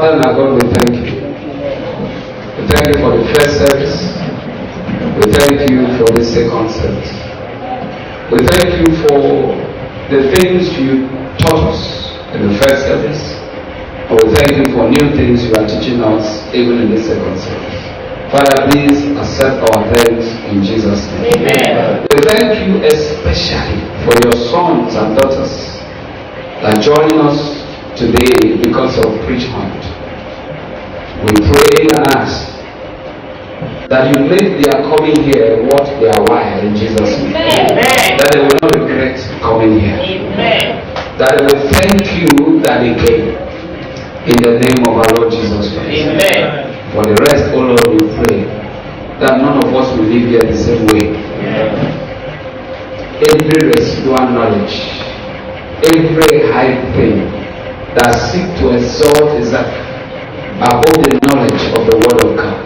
Father and our God, we thank you. We thank you for the first service. We thank you for the second service. We thank you for the things you taught us in the first service. And we thank you for new things you are teaching us even in the second service. Father, please accept our thanks in Jesus' name. Amen. We thank you especially for your sons and daughters that join us today because of Preach Hunt. We pray and ask that you make their coming here worth their while in Jesus' name. Amen. That they will not regret coming here. Amen. That they will thank you that they came in the name of our Lord Jesus Christ. Amen. For the rest, O Lord, we pray that none of us will live here the same way. Amen. Every residual knowledge, every high thing that seek to exalt itself above the knowledge of the Word of God,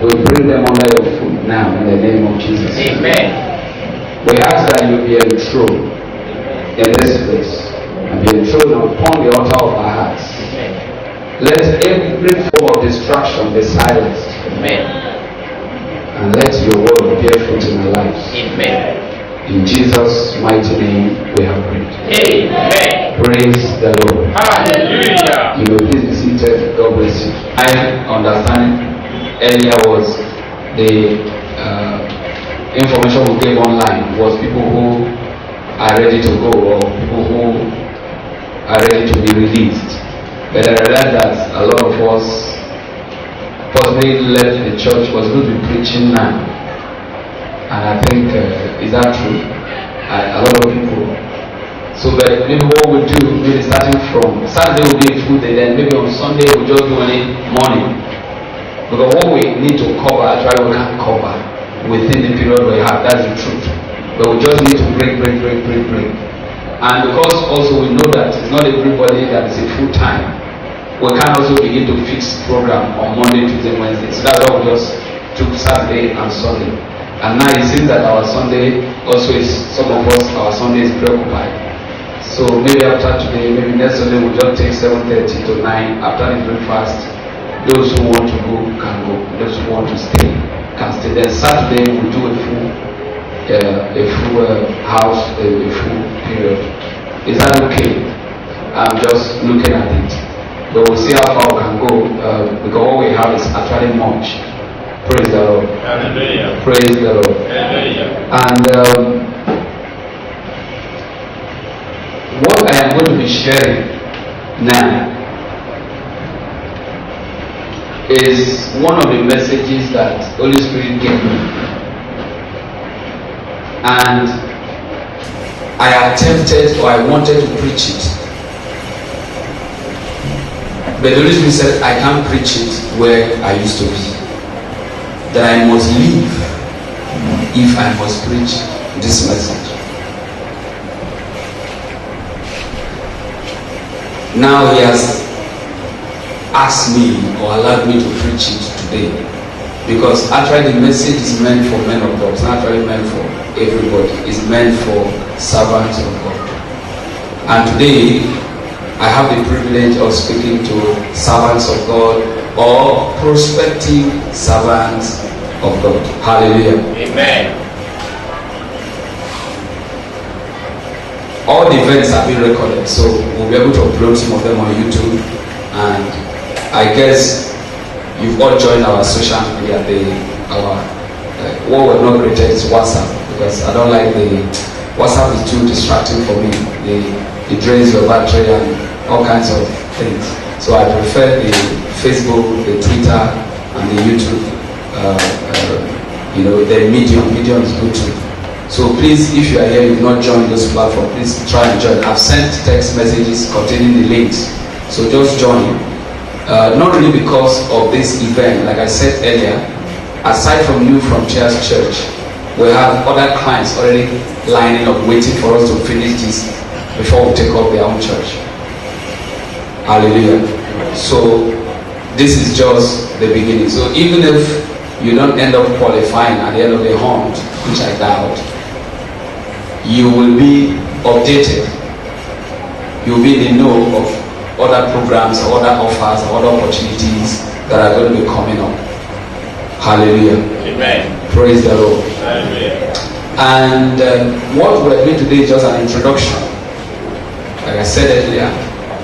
we bring them under your foot now in the name of Jesus. Amen. We ask that you be enthroned in this place and be enthroned upon the altar of our hearts. Amen. Let every form of distraction be silenced. Amen. And let your word bear fruit in our lives. Amen. In Jesus' mighty name we have prayed. Amen. Praise the Lord. Hallelujah. You may please be seated. God bless you. My understanding earlier was the information we gave online was people who are ready to go or people who are ready to be released. But I realized that a lot of us possibly left the church, was going to be preaching now. And I think, is that true? A lot of people. So but maybe what we'll do, maybe starting from Saturday will be a full day, then maybe on Sunday we'll just do only morning. Because what we need to cover, actually we can't cover within the period we have. That's the truth. But we just need to break. And because also we know that it's not everybody that is a full time, we can also begin to fix program on Monday, Tuesday, Wednesday. So that's why we just took Saturday and Sunday. And now it seems that our Sunday also is, some of us, our Sunday is preoccupied. So maybe after today, maybe next Sunday we'll just take 7:30 to 9 after the breakfast. Those who want to go can go. Those who want to stay can stay. Then Saturday we'll do a full house, a full period. Is that okay? I'm just looking at it. But we'll see how far we can go because what we have is actually much. Praise the Lord. Hallelujah. Praise the Lord. Hallelujah. And what I am going to be sharing now is one of the messages that Holy Spirit gave me. And I attempted or I wanted to preach it. But the Holy Spirit said I can't preach it where I used to be. That I must leave if I must preach this message. Now he has asked me or allowed me to preach it today, because actually the message is meant for men of God. It's not actually meant for everybody. It's meant for servants of God. And today I have the privilege of speaking to servants of God or prospective servants of God. Hallelujah. Amen. All the events have been recorded, so we'll be able to upload some of them on YouTube. And I guess you've all joined our social media. What we're not created is WhatsApp, because I don't like the WhatsApp is too distracting for me. It drains your battery and all kinds of things. So I prefer the Facebook, the Twitter, and the YouTube. The Medium is good too. So please, if you are here, you've not joined those platforms, please try and join. I've sent text messages containing the links. So just join. Not really because of this event, like I said earlier, aside from New Frontiers Church, we have other clients already lining up, waiting for us to finish this before we take up their own church. Hallelujah. So this is just the beginning. So even if you don't end up qualifying at the end of the hunt, which I doubt, you will be updated. You will be in the know of other programs, or other offers, or other opportunities that are going to be coming up. Hallelujah. Amen. Praise the Lord. Amen. And what we're doing today is just an introduction. Like I said earlier,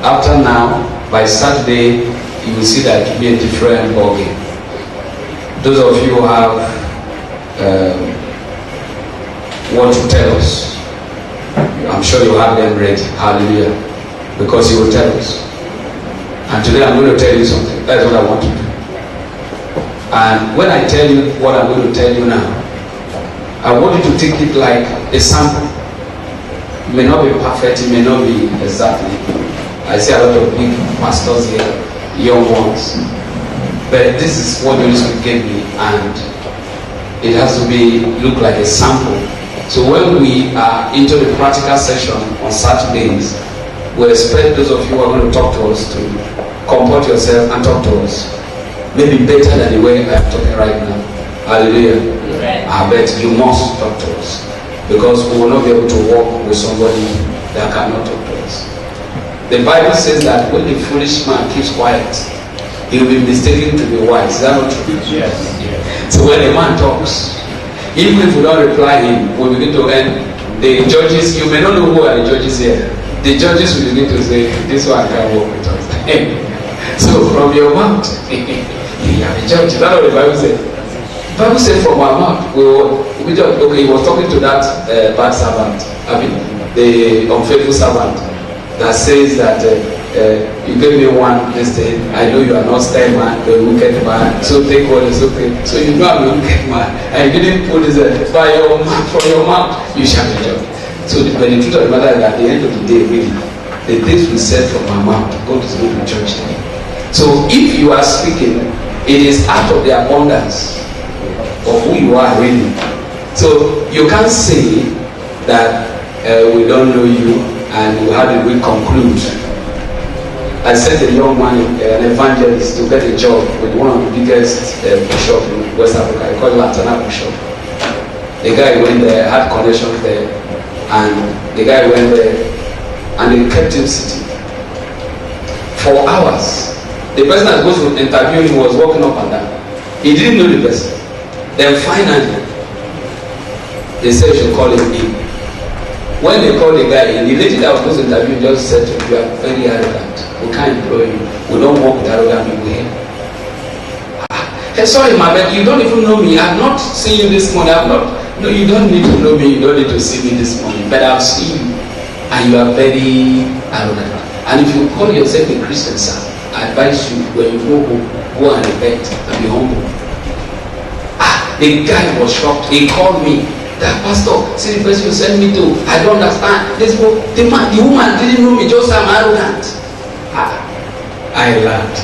after now, by Saturday, you will see that it will be a different ballgame. Those of you who have what to tell us, I'm sure you have them ready. Hallelujah. Because you will tell us. And today I'm going to tell you something. That's what I want to do. And when I tell you what I'm going to tell you now, I want you to take it like a sample. It may not be perfect, it may not be exactly. I see a lot of big pastors here, young ones. But this is what the Holy Spirit gave me, and it has to look like a sample. So when we are into the practical session on Saturdays, we expect those of you who are going to talk to us to comport yourself and talk to us. Maybe better than the way I'm talking right now. Hallelujah. I bet you must talk to us, because we will not be able to walk with somebody that cannot talk to us. The Bible says that when the foolish man keeps quiet, he will be mistaken to be wise. Is that not true? Yes. So when a man talks, even if we don't reply him, we begin to end. The judges, you may not know who are the judges here. The judges will begin to say, this one can't work with us. So from your mouth, you have a judge. That's what the Bible says. The Bible says from our mouth, we just, okay, he was talking to that bad servant, the unfaithful servant, that says that you gave me one this day. I know you are not style man, you're a wicked man. So take what is okay. So you know I'm a wicked man. And you didn't put this by your mouth, from your mouth, you shall be judged. So the truth of the matter is that at the end of the day, really, the things we said from our mouth, God is going to judge them. So if you are speaking, it is out of the abundance of who you are really. So you can't say that we don't know you and how did we conclude. I sent a young man, an evangelist, to get a job with one of the biggest bishops in West Africa. He called Latana Bishop. The guy went there, had connections there, and the guy went there, and they kept him sitting for hours. The person that was to interview him was walking up and down. He didn't know the person. Then finally, they said you should call him in. When they called the guy in, the lady that was supposed to interview him just said to him, you are very arrogant. We can't employ you. We don't work with arrogant people here. Hey, sorry, my man, you don't even know me. I've not seen you this morning. No, you don't need to know me. You don't need to see me this morning. But I've seen you. And you are very arrogant. And if you call yourself a Christian, sir, I advise you, when you go home, go and repent and be humble. The guy was shocked. He called me. That pastor, see the person you sent me to. I don't understand. The woman didn't know me, just I'm arrogant. I laughed.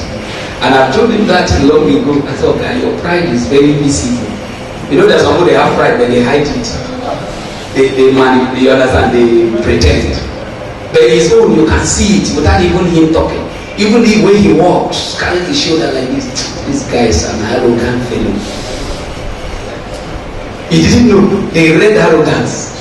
And I told him that long ago. I said, okay, your pride is very visible. You know, there's some people, they have pride, but they hide it. They understand, they pretend. But his own, you can see it without even him talking. Even the way he walks, carrying his shoulder like this. This guy is an arrogant fellow. He didn't know. They read arrogance.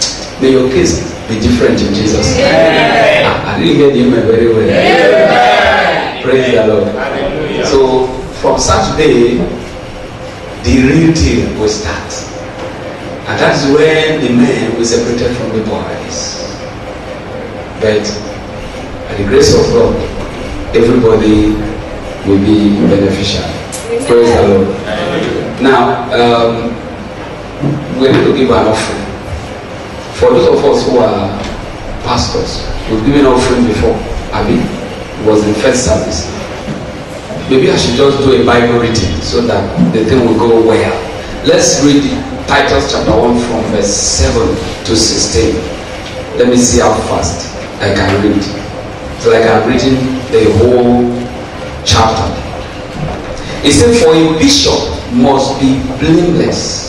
May your case be different in Jesus' name. I didn't get him very well. Amen. Praise the Lord. Hallelujah. So from Saturday, the real deal will start. And that's when the men will separate from the boys. But by the grace of God, everybody will be beneficial. Praise the Lord. Now, we need to give an offering. For those of us who are pastors, we've given offering before. It was in first service. Maybe I should just do a Bible reading so that the thing will go well. Let's read Titus chapter 1 from verse 7 to 16. Let me see how fast I can read. So like I'm reading the whole chapter. It says, for a bishop must be blameless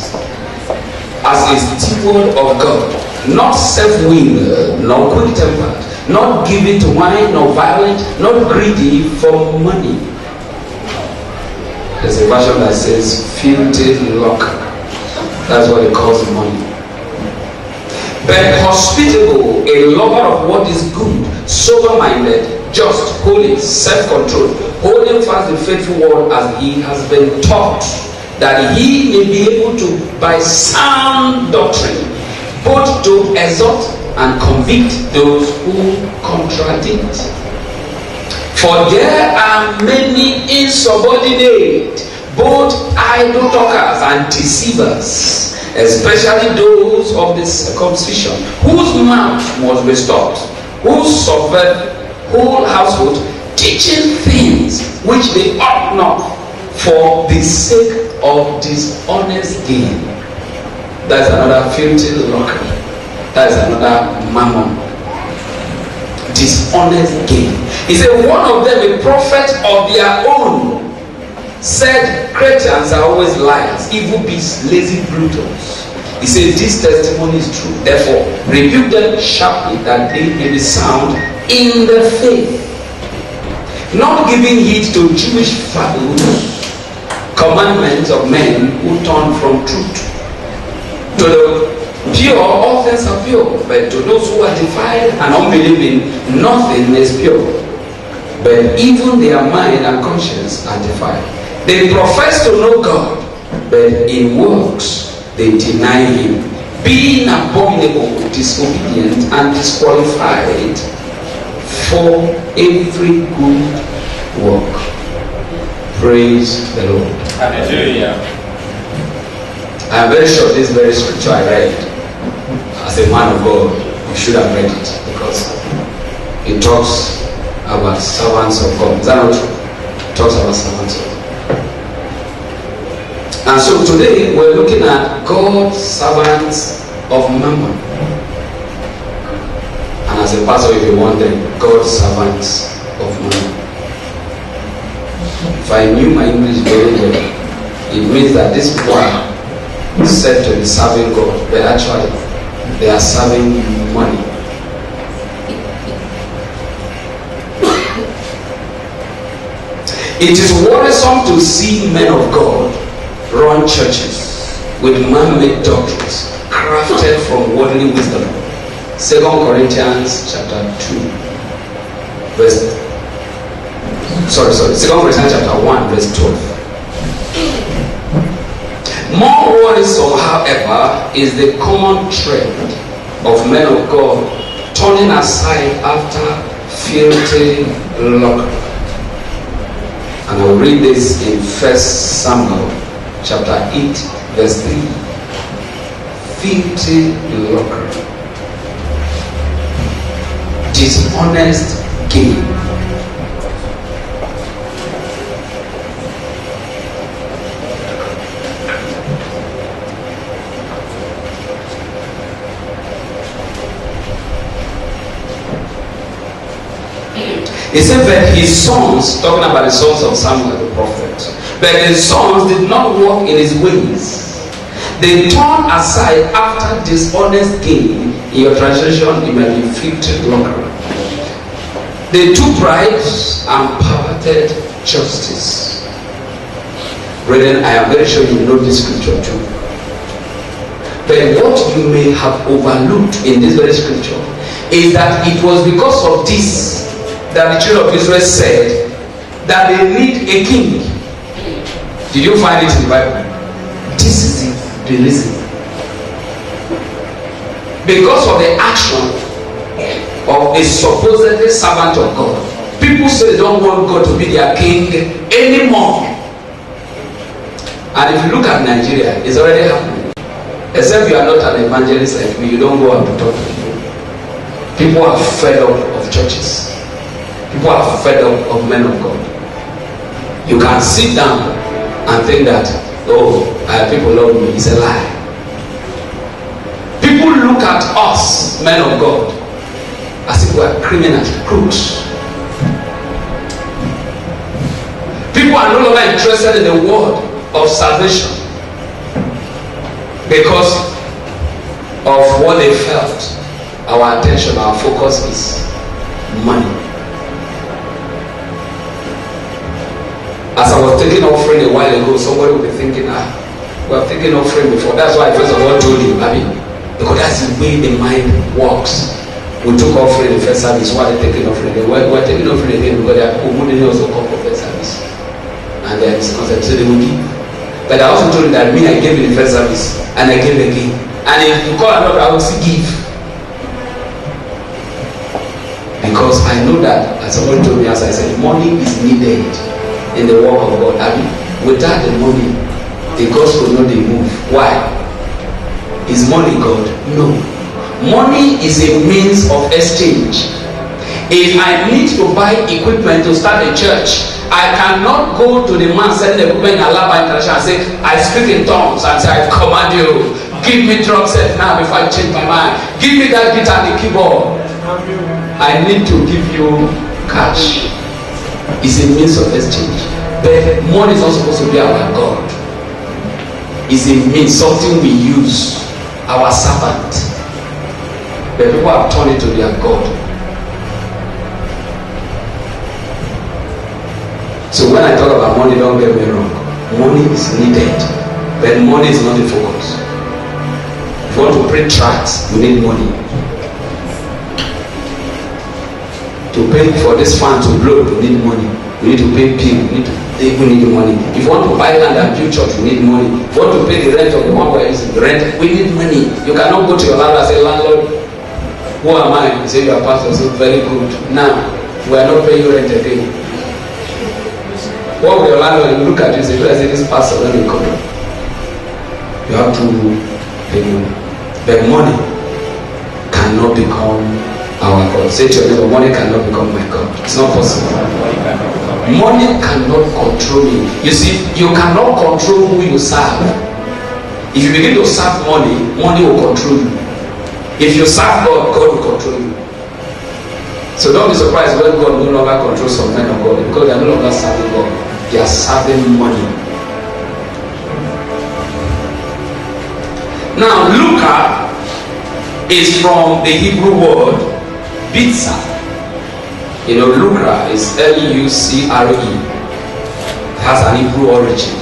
as a steward of God, not self-willed, nor quick-tempered, not given to wine, nor violent, not greedy for money. There's a version that says filthy lucre. That's what it calls money. But hospitable, a lover of what is good, sober-minded, just, holy, self-controlled, holding fast the faithful word as he has been taught, that he may be able to, by sound doctrine, both to exhort and convict those who contradict. For there are many insubordinate, both idle talkers and deceivers, especially those of the circumcision, whose mouth must be stopped, who subvert whole household, teaching things which they ought not, for the sake of dishonest gain. That's another filthy lucre. That's another mammon. Dishonest gain. He said, one of them, a prophet of their own, said, Cretans are always liars, evil beasts, lazy brutals. He said, this testimony is true. Therefore, rebuke them sharply, that they may be sound in the faith, not giving heed to Jewish fables, commandments of men who turn from truth. To the pure, all things are pure, but to those who are defiled and unbelieving, nothing is pure. But even their mind and conscience are defiled. They profess to know God, but in works they deny him, being abominable, disobedient, and disqualified for every good work. Praise the Lord. Hallelujah. I am very sure this very scripture I read, as a man of God, you should have read it, because it talks about servants of God. Is that not true? It talks about servants of God. And so today we're looking at God's servants of mammon. And as a pastor, if you're wondering, God's servants of mammon. If I knew my English very well, it means that this people are said to be serving God, but actually they are serving money. It is worrisome to see men of God run churches with man-made doctrines crafted from worldly wisdom. 2 Corinthians chapter 2 verse 2 Corinthians chapter 1 verse 12. More worrisome, however, is the common trend of men of God turning aside after filthy lucre. And I'll read this in 1 Samuel chapter 8 verse 3. Filthy lucre, dishonest gain. He said that his sons, talking about the sons of Samuel the prophet, but his sons did not walk in his ways. They turned aside after dishonest gain. In your translation, it may be filthy lucre. They took bribes and perverted justice. Brethren, I am very sure you know this scripture too. But what you may have overlooked in this very scripture is that it was because of this that the children of Israel said that they need a king. Did you find it in the Bible? This is the reason. Because of the action of a supposedly servant of God, people say they don't want God to be their king anymore. And if you look at Nigeria, it's already happening. Except you are not an evangelist like me, you don't go out to talk to people. People are fed up of churches. People are fed up of men of God. You can sit down and think that, oh, people love me. It's a lie. People look at us, men of God, as if we are criminals, crooks. People are no longer interested in the word of salvation because of what they felt. Our attention, our focus is money. As I was taking offering a while ago, somebody will be thinking, we have taken offering before. That's why I first of all told you, because that's the way the mind works. We took offering in the first service. Why are they taking offering? We're taking offering again because there are people who didn't also come for first service. And they are disconcerted, so they will give. But I also told you that I gave in the first service and I gave again. And if you call another, I will still give. Because I know that, as somebody told me, as I said, money is needed in the work of God. I mean, without the money, the gospel will not move. Why? Is money God? No. Money is a means of exchange. If I need to buy equipment to start a church, I cannot go to the man selling the equipment in Alaba International and say, I speak in tongues and say, I command you, give me drum set now before I change my mind. Give me that guitar and the keyboard. I need to give you cash. It's a means of exchange. But money is not supposed to be our God. It's a means, something we use, our servant. But people have turned it to their God. So when I talk about money, don't get me wrong. Money is needed, but money is not the focus. If you want to print tracts, you need money. To pay for this fan to blow, you need money. You need to pay people. You need money. If you want to buy land and build church, you need money. If you want to pay the rent of the one where is the rent, we need money. You cannot go to your landlord and say, landlord, who am I? You say you are pastor, so very good. Now we are not paying you rent again. What will your landlord look at you and say, this pastor doesn't come? You have to pay money. But money cannot become our God. Say to your neighbor, money cannot become my God. It's not possible. Money cannot control you. You see, you cannot control who you serve. If you begin to serve money, money will control you. If you serve God, God will control you. So don't be surprised when God no longer controls some men of God, because they are no longer serving God. They are serving money. Now, lucre is from the Hebrew word bitza. You know, lucre is L-U-C-R-E. It has an Hebrew origin.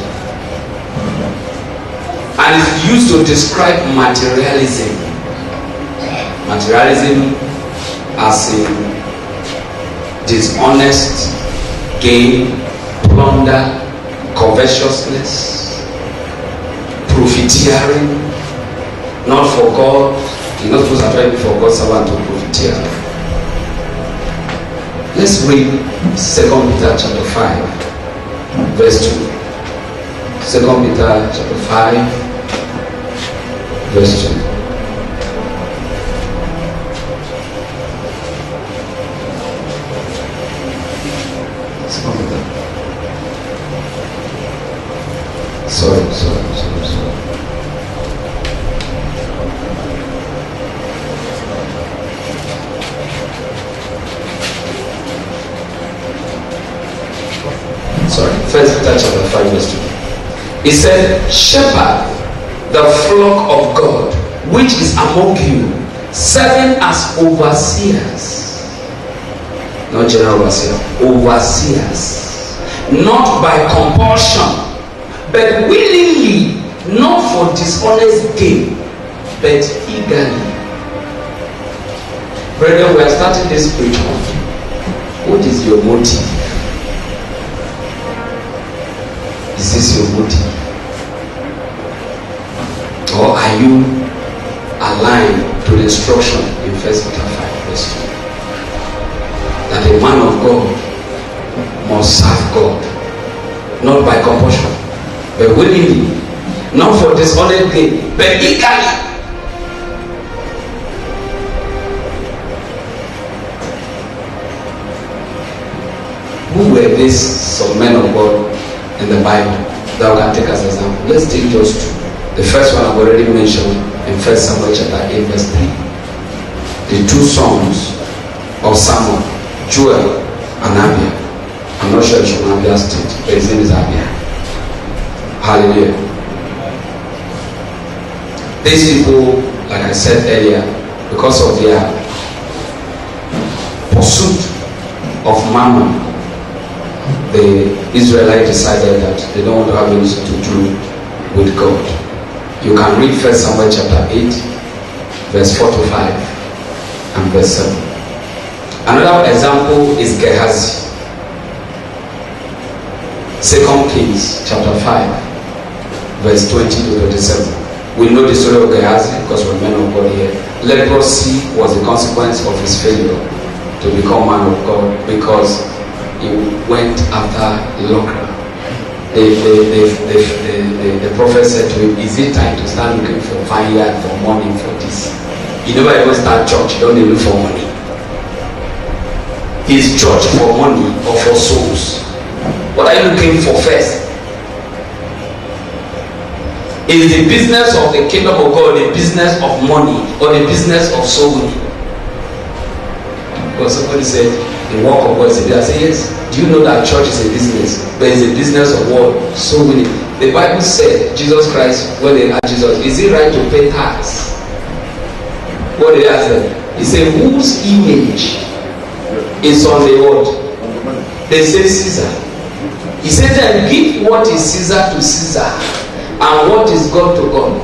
And it's used to describe materialism. Materialism as in dishonest gain, plunder, covetousness, profiteering, not for God. You're not supposed to try for God's servant to profiteer. Let's read 2 Peter chapter 5, verse 2. 2 Peter chapter 5, verse 2. Sorry. First Peter chapter 5 verse 2. It said, shepherd the flock of God which is among you, serving as overseers. Not general overseers, overseers. Not by compulsion, but willingly, not for dishonest gain, but eagerly. Brethren, we are starting this spiritual. What is your motive? Is this your motive? Or are you aligned to the instruction in 1 Peter 5 verse 2? That a man of God must serve God, not by compulsion, but willingly, not for dishonest gain, but eagerly. Who were these some men of God in the Bible that we can take as an example? Let's take just two. The first one I've already mentioned in 1 Samuel chapter 8 verse 3. The two sons of Samuel, Joel and Abia. I'm not sure it's from Abia State, but his name is Abia. Hallelujah. These people, like I said earlier, because of their pursuit of mammon, the Israelites decided that they don't want to have anything to do with God. You can read 1 Samuel chapter 8 verse 4 to 5 and and verse 7. Another example is Gehazi. 2 Kings chapter 5 verse 20 to 27. We know the story of Gehazi because we're men of God here. Leprosy was the consequence of his failure to become man of God because he went after lucre. The prophet said to him, is it time to start looking for vineyard, for money, for this? You never even start church, you don't even look for money. Is church for money or for souls? What are you looking for first? Is the business of the kingdom of God the business of money or the business of soul winning? Because somebody said the work of God is a business. I say yes. Do you know that church is a business? But it's a business of what? Soul winning. The Bible said Jesus Christ, when they asked Jesus, is it right to pay tax? What did he ask them? He said, whose image is on the what? They say Caesar. He said, then give what is Caesar to Caesar and what is God to God.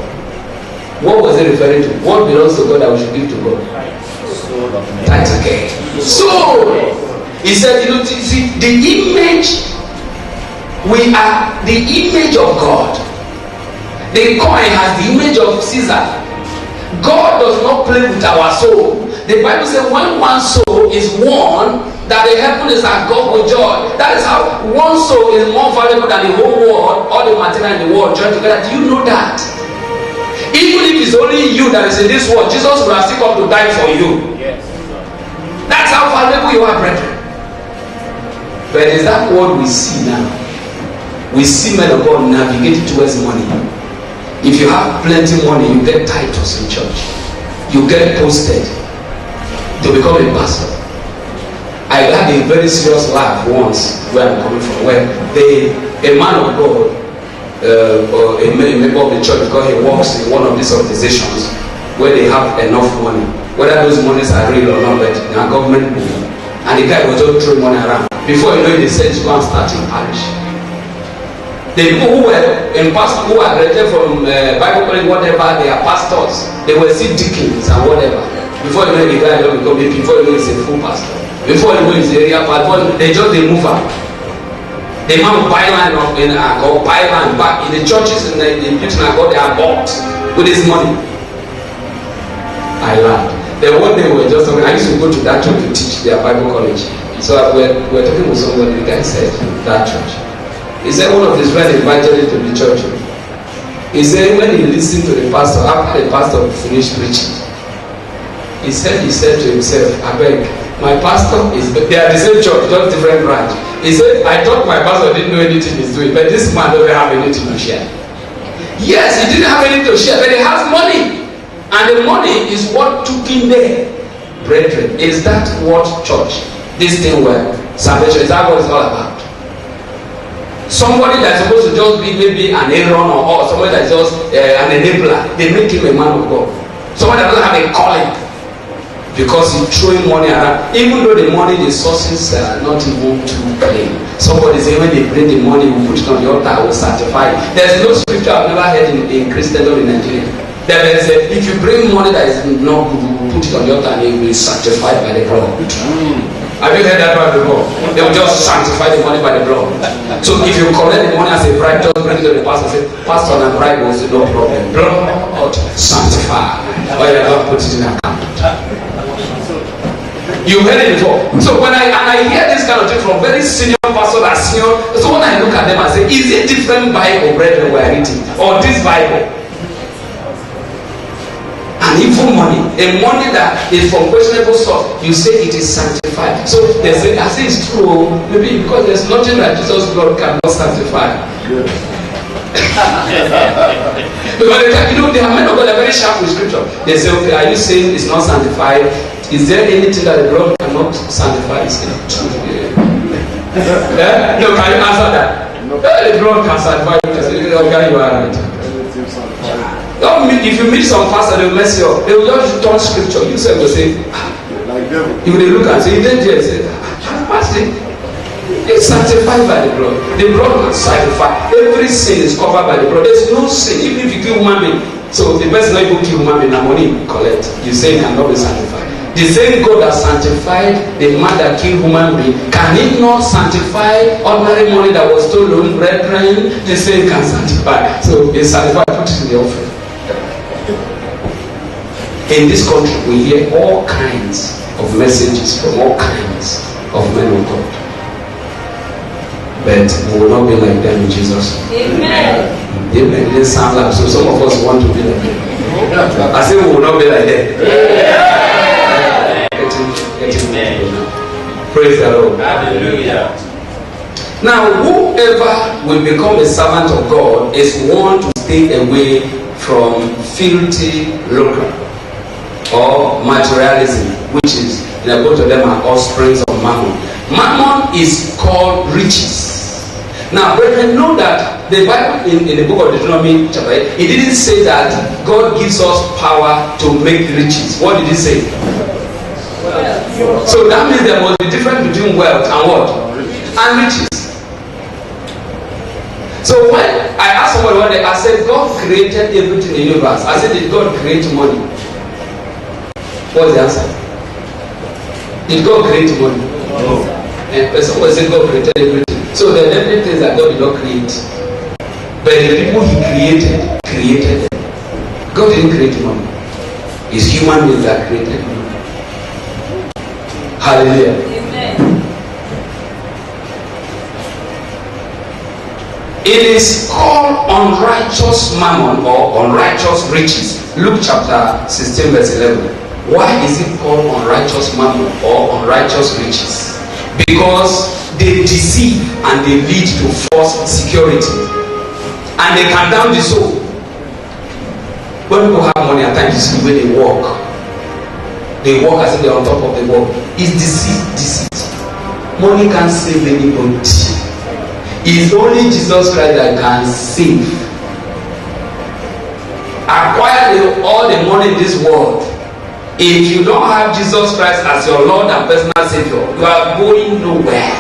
What was he referring to? What belongs to God that we should give to God? Tithe again. So he said, you know, see, the image, we are the image of God. The coin has the image of Caesar. God does not play with our soul. The Bible says when one soul is won, that the heaven is at God with joy. That is how one soul is more valuable than the whole world, all the material in the world joined together. Do you know that? Even if it's only you that is in this world, Jesus will have still come to die for you. Yes. That's how valuable you are, brethren. But is that what we see now? We see men of God navigating towards money. If you have plenty money, you get titles in church. You get posted to become a pastor. I had a very serious laugh once where I'm coming from, where a man of God, or a member of the church, because he works in one of these organizations where they have enough money, whether those monies are real or not, but they are government money. And the guy was just throwing money around. Before you know it, they said to go and start in parish. The people who were in pastor, who are graduated from Bible college, whatever, they are pastors. They were still deacons and whatever. Before you know it, the guy don't become a, before you know it's a full pastor. Before you know it's the area pastor, they move out. The man will buy land or buy land back in the churches in the building of God, they are bought with this money. I laughed. Then one day we were just talking. I used to go to that church to teach their Bible college. So we were talking with someone. The guy said, that church. He said one of his friends invited him to the church. He said when he listened to the pastor, after the pastor finished preaching, he said to himself, I beg, my pastor is, they are the same church, just different branch. He said, I thought my pastor didn't know anything he's doing, but this man doesn't have anything to share. Yes, he didn't have anything to share, but he has money. And the money is what took him there. Brethren, is that what church, this thing where salvation, is that what it's all about? Somebody that's supposed to just be maybe an Aaron or somebody that's just an enabler, they make him a man of God. Somebody that doesn't have a calling because he's throwing money around. Even though the money, the sources are not even too clean. Somebody say when they bring the money, we put it on the altar, we certify it. There's no scripture I've never heard in Christendom in Nigeria. There is a, if you bring money that is not good, we put it on the altar and it will be sanctified by the blood. Have you heard that before? They will just sanctify the money by the blood. So if you collect the money as a bribe, just bring it to the pastor and say, Pastor, and bribe was no problem. Blood, sanctify. Or you don't put it in account. You heard it before. So when I hear this kind of thing from very senior pastors that senior, so when I look at them and say, is it different Bible, brethren, we are reading, or this Bible? And evil money, a money that is from questionable source, you say it is sanctified. So they say, I say it's true, maybe because there's nothing that Jesus' blood cannot sanctify. Because you know, they are men of God, they're very sharp with scripture. They say, okay, are you saying it's not sanctified? Is there anything that the blood cannot sanctify? It's not true. Yeah? No, can you answer that? No. The blood can sanctify. Okay, you are right. Don't meet, if you meet some pastor, they will mess you up. They will just turn scripture. You say, will say, you will look and say, you didn't just say, pastor, it's sanctified by the blood. The blood can sanctify. Every sin is covered by the blood. There's no sin, even if you kill human being. So the person not even kill human being, the money you collect, you say it cannot be sanctified. The same God that sanctified the man that killed human being, can it not sanctify ordinary money that was stolen? Brethren, the same can sanctify. So they sanctify, put it in the offering. In this country, we hear all kinds of messages from all kinds of men of God. But we will not be like them in Jesus. Amen. Amen. It didn't sound like so. Some of us want to be like them. I say we will not be like them. Yeah. Praise the Lord. Hallelujah. Now, whoever will become a servant of God is one to stay away from filthy lucre or materialism, which is, both of them are offsprings of mammon. Mammon is called riches. Now, brethren, know that the Bible in the book of Deuteronomy chapter 8, it didn't say that God gives us power to make riches. What did it say? So that means there must be difference between wealth and what? And riches. So when I asked somebody one day, I said, God created everything in the universe. I said, did God create money? What's the answer? Did God create money? No. And someone said God created everything. So there are definitely things that God did not create. But the people He created them. God didn't create money. It's human beings that created money. Hallelujah. Amen. It is called unrighteous mammon or unrighteous riches. Luke chapter 16 verse 11. Why is it called unrighteous mammon or unrighteous riches? Because they deceive and they lead to false security. And they can down the soul. When people have money, at times you see the way they walk. They walk as if they are on top of the world. It's deceit. Money can't save anybody. It's only Jesus Christ that can save. Acquire all the money in this world. If you don't have Jesus Christ as your Lord and personal Savior, you are going nowhere.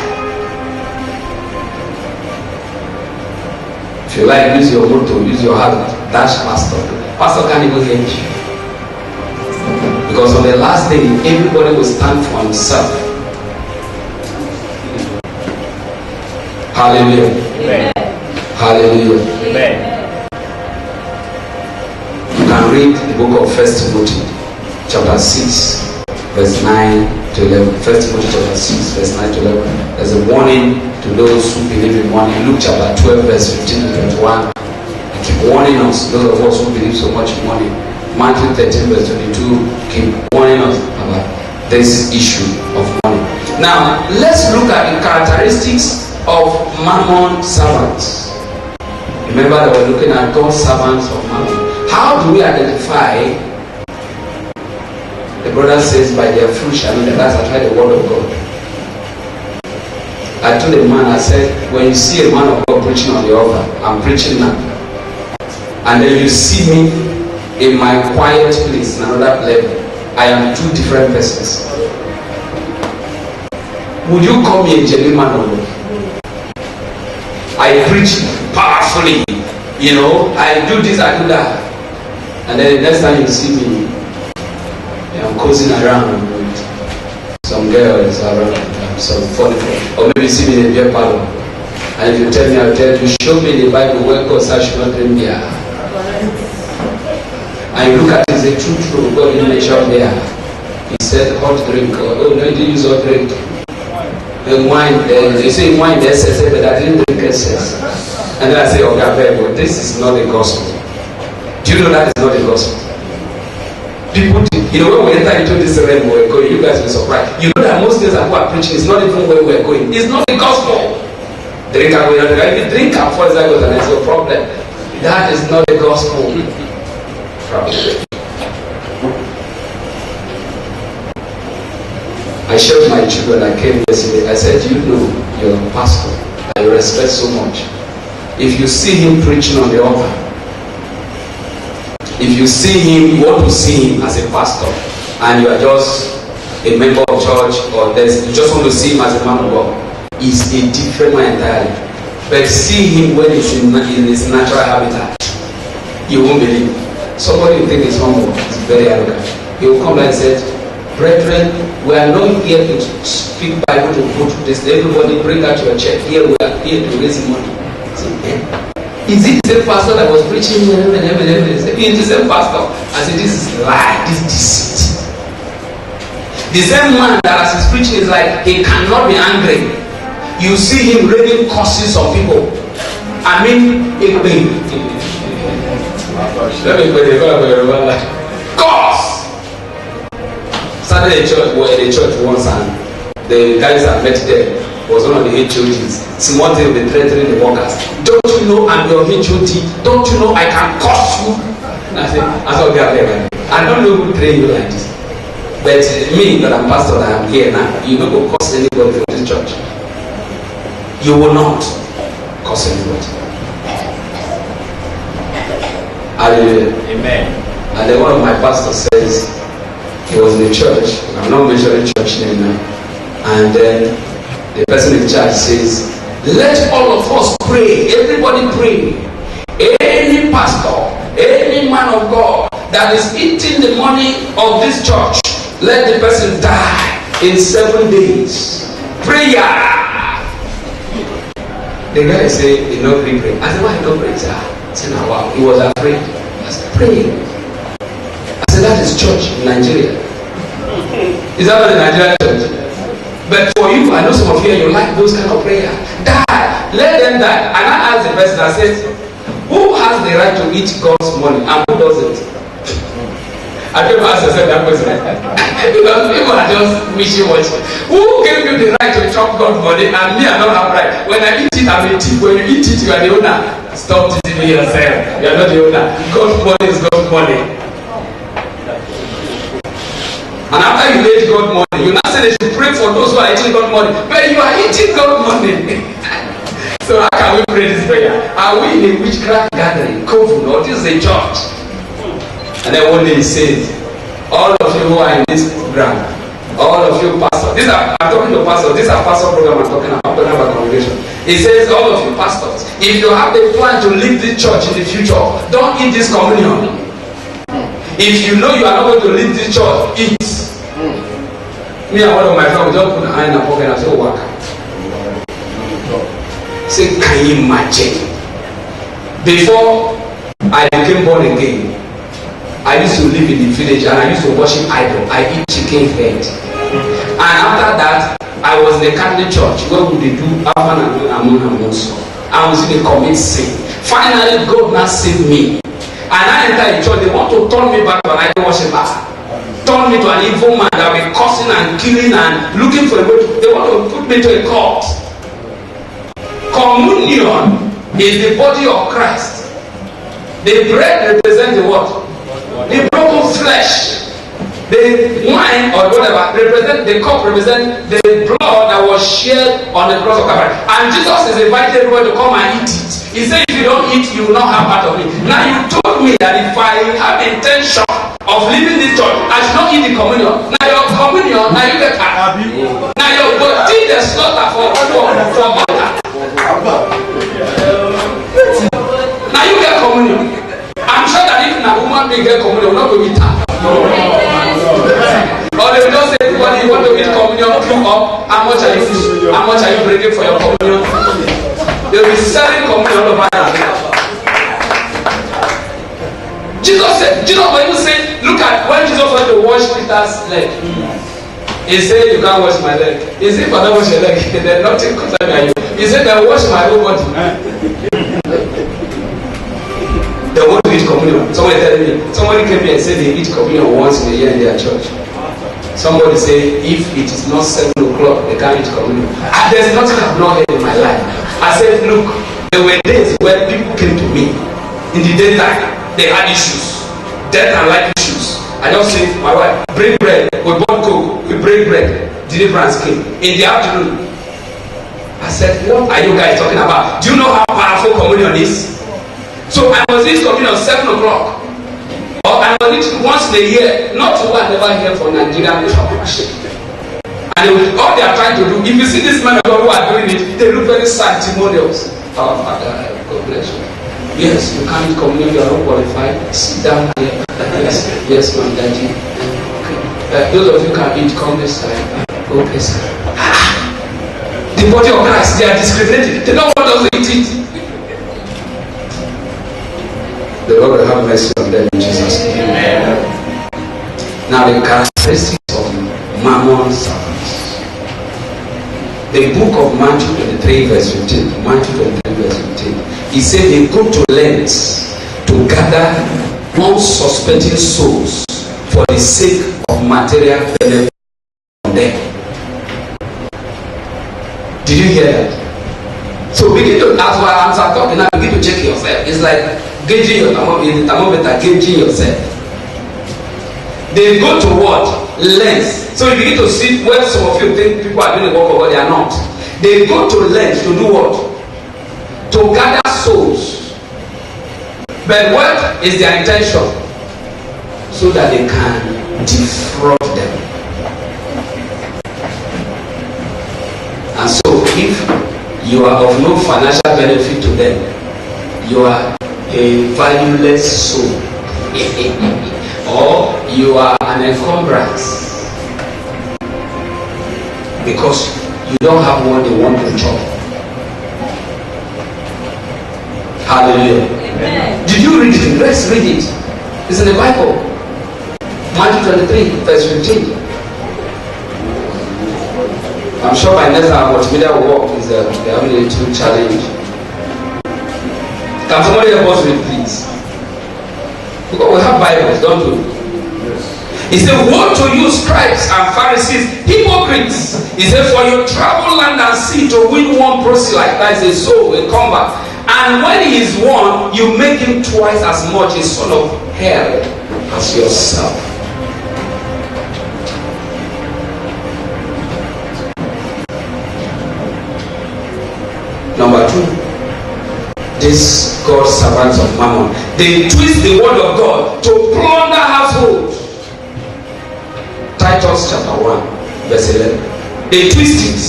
If you like, use your motto, use your heart, dash pastor. Pastor can't even hear you. Because on the last day, everybody will stand for himself. Hallelujah. Amen. Hallelujah. Amen. You can read the book of 1 Timothy chapter 6 verse 9 to 11. 1 Timothy chapter 6 verse 9 to 11. There's a warning to those who believe in money. Luke chapter 12 verse 15 to 21. They keep warning us, those of us who believe so much in money. Matthew 13 verse 22 keep warning us about this issue of money. Now, let's look at the characteristics of mammon servants. Remember that we're looking at God's servants of mammon. How do we identify? The brother says, by their fruit shall you know that I tried the word of God. I told the man, I said, when you see a man of God preaching on the altar, I'm preaching now. And then you see me in my quiet place, in another level, I am two different persons. Would you call me a genuine man of God? I preach powerfully, I do this, I do that. And then the next time you see me, I'm cozying around with some girls around, some funny, or maybe you see me in a beer parlor. And if you tell me, I'll tell you, show me the Bible where God says I should not drink beer. And you look at it, it's a true, God didn't mention there. He said hot drink, oh no, he didn't use hot drink. And wine, they say wine, there's excess, but I didn't drink excess. And then I say, okay, but this is not the gospel. Do you know that is not the gospel? People, when we enter into this realm where we're going, you guys will be surprised. You know that most things that we are preaching is not even where we're going. It's not the gospel. Drink and wait. If you drink and fall inside God, that's your problem. That is not the gospel. I shared with my children, I came yesterday, I said, you're a pastor that you respect so much. If you see him preaching on the altar, if you see him, you want to see him as a pastor, and you are just a member of church, or you just want to see him as a man of God, he's a different man entirely. But see him when he's in his natural habitat, you won't believe. Somebody will think he's humble, he's very arrogant. He will come back and say, Brethren, we are not here to speak Bible to go to this. Everybody bring out your check. Here we are here to raise money. Is it the same pastor that was preaching? It's the same pastor. I said, this is lie, this is deceit. The same man that as he's preaching is like, he cannot be angry. You see him raining curses on people. I mean, let me curse. Started a church once, and the guys that met there was one of the HODs. Small thing they threatening the workers. Don't you know I'm your HOD? Don't you know I can curse you? And I said, okay, I don't know who train you like this. But me, that I'm pastor, that I'm here now, you don't go curse anybody from this church. You will not curse anybody. Hallelujah. Amen. And then one of my pastors says, he was in the church, I'm not mentioning church name now, and then the person in charge says, let all of us pray, everybody pray. Any pastor, any man of God that is eating the money of this church, let the person die in 7 days. Prayer. The guy said, he not pray. I said, why he not pray? He said, now wow, he was afraid. I said, pray. I said, that is church in Nigeria. Is that not the Nigerian church? But for you, I know some of you, you like those kind of prayer. Die. Let them die. And I asked the person, I said, who has the right to eat God's money and who doesn't? I don't ask yourself that question. Because people are just wishy-washy. Who gave you the right to chop God's money and me, I don't have right? When I eat it, I'm a thief. When you eat it, you are the owner. Stop deceiving yourself. You are not the owner. God's money is God's money. And after you ate God's money, you now say they should pray for those who are eating God's money. But you are eating God's money. So how can we pray this prayer? Are we in a witchcraft gathering? COVID, or this is a church? And then one day he says, all of you who are in this program, all of you pastors, I'm talking to pastors, these are pastor program I'm talking about congregation. He says, all of you pastors, if you have a plan to leave this church in the future, don't eat this communion. If you know you are not going to leave this church, eat. Me and one of my friends just put an eye in a pocket and say, oh, waka. Say, can you imagine? Before I became born again, I used to live in the village and I used to worship idol. I eat chicken head. And after that, I was in the Catholic church where we do Alpha and Omega. I was in the commit sin. Finally, God now saved me. And I enter the church, they want to turn me back to an idol worshiper. Turn me to an evil man that will be cursing and killing and looking for a way to, they want to put me to a cult. Communion is the body of Christ. The bread represents the what? The broken flesh. The wine or whatever represent, the cup represent the blood that was shed on the cross of Calvary. And Jesus is inviting everybody to come and eat it. He said, if you don't eat, you will not have part of it. Now you told me that if I have intention of leaving this church, I should not eat the communion. Now your communion, now you get part. Now your body the slaughter for butter. Now you get communion. I'm sure that if a woman may get communion, not to eat her. Or they will just say, when you want to eat communion, queue up. How much are you bringing for your communion? They will be selling communion all over Nigeria. Jesus will even say, look at when Jesus went to wash Peter's leg. He said, you can't wash my leg. He said, if I don't wash your leg, then nothing concerning you. He said, then wash my whole body. They want to eat communion. Somebody came here and said they eat communion once in a year in their church. Somebody said if it is not 7 o'clock, they can't eat communion. There's nothing I've not heard in my life. I said, look, there were days where people came to me in the daytime. They had issues, death and life issues. I just said, my wife, bring bread. We bought coke, we bring bread. Deliverance came. In the afternoon, I said, what are you guys talking about? Do you know how powerful communion is? So I was eating communion 7 o'clock. Or I was eating once in a year. Not to what I never hear from Nigeria. And all they are trying to do, if you see this men who are doing it, they look very sanctimonious. Our Father, God bless you. Yes, you can't communion, you are not qualified. Sit down here. Yes, my daddy. Those of you can eat, come this side. Go this side. The body of Christ, they are discriminated. They don't want us to eat it. The Lord will have mercy on them in Jesus' name. Amen. Now the characteristics of mammon servants. The book of Matthew 23 verse 15. Matthew 23 verse 15. He said they go to lengths to gather unsuspecting souls for the sake of material benefit from them. Did you hear that? So begin to, as I'm talking now, begin to check yourself. It's like gauging your thermometer, gauging yourself. They go to what? Lengths. So you begin to see where some of you think people are doing the work of God, they are not. They go to lengths to do what? To gather souls. But what is their intention? So that they can defraud them. And so if you are of no financial benefit to them, you are a valueless soul. Or you are an encumbrance. Because you don't have what they want to chop. Hallelujah. Amen. Did you read it? Let's read it. It's in the Bible. Matthew 23, verse 15. I'm sure by next time multimedia will work. They're having a little challenge. Can somebody help us read, please? Because we have Bibles, don't we? Yes. He said, woe to you, scribes and Pharisees, hypocrites. He said, for you travel land and sea to win one proselyte, that is a soul, a convert. And when he is won, you make him twice as much a son of hell as yourself. Number two, these God's servants of mammon, they twist the word of God to plunder households. Titus chapter 1, verse 11. They twist it.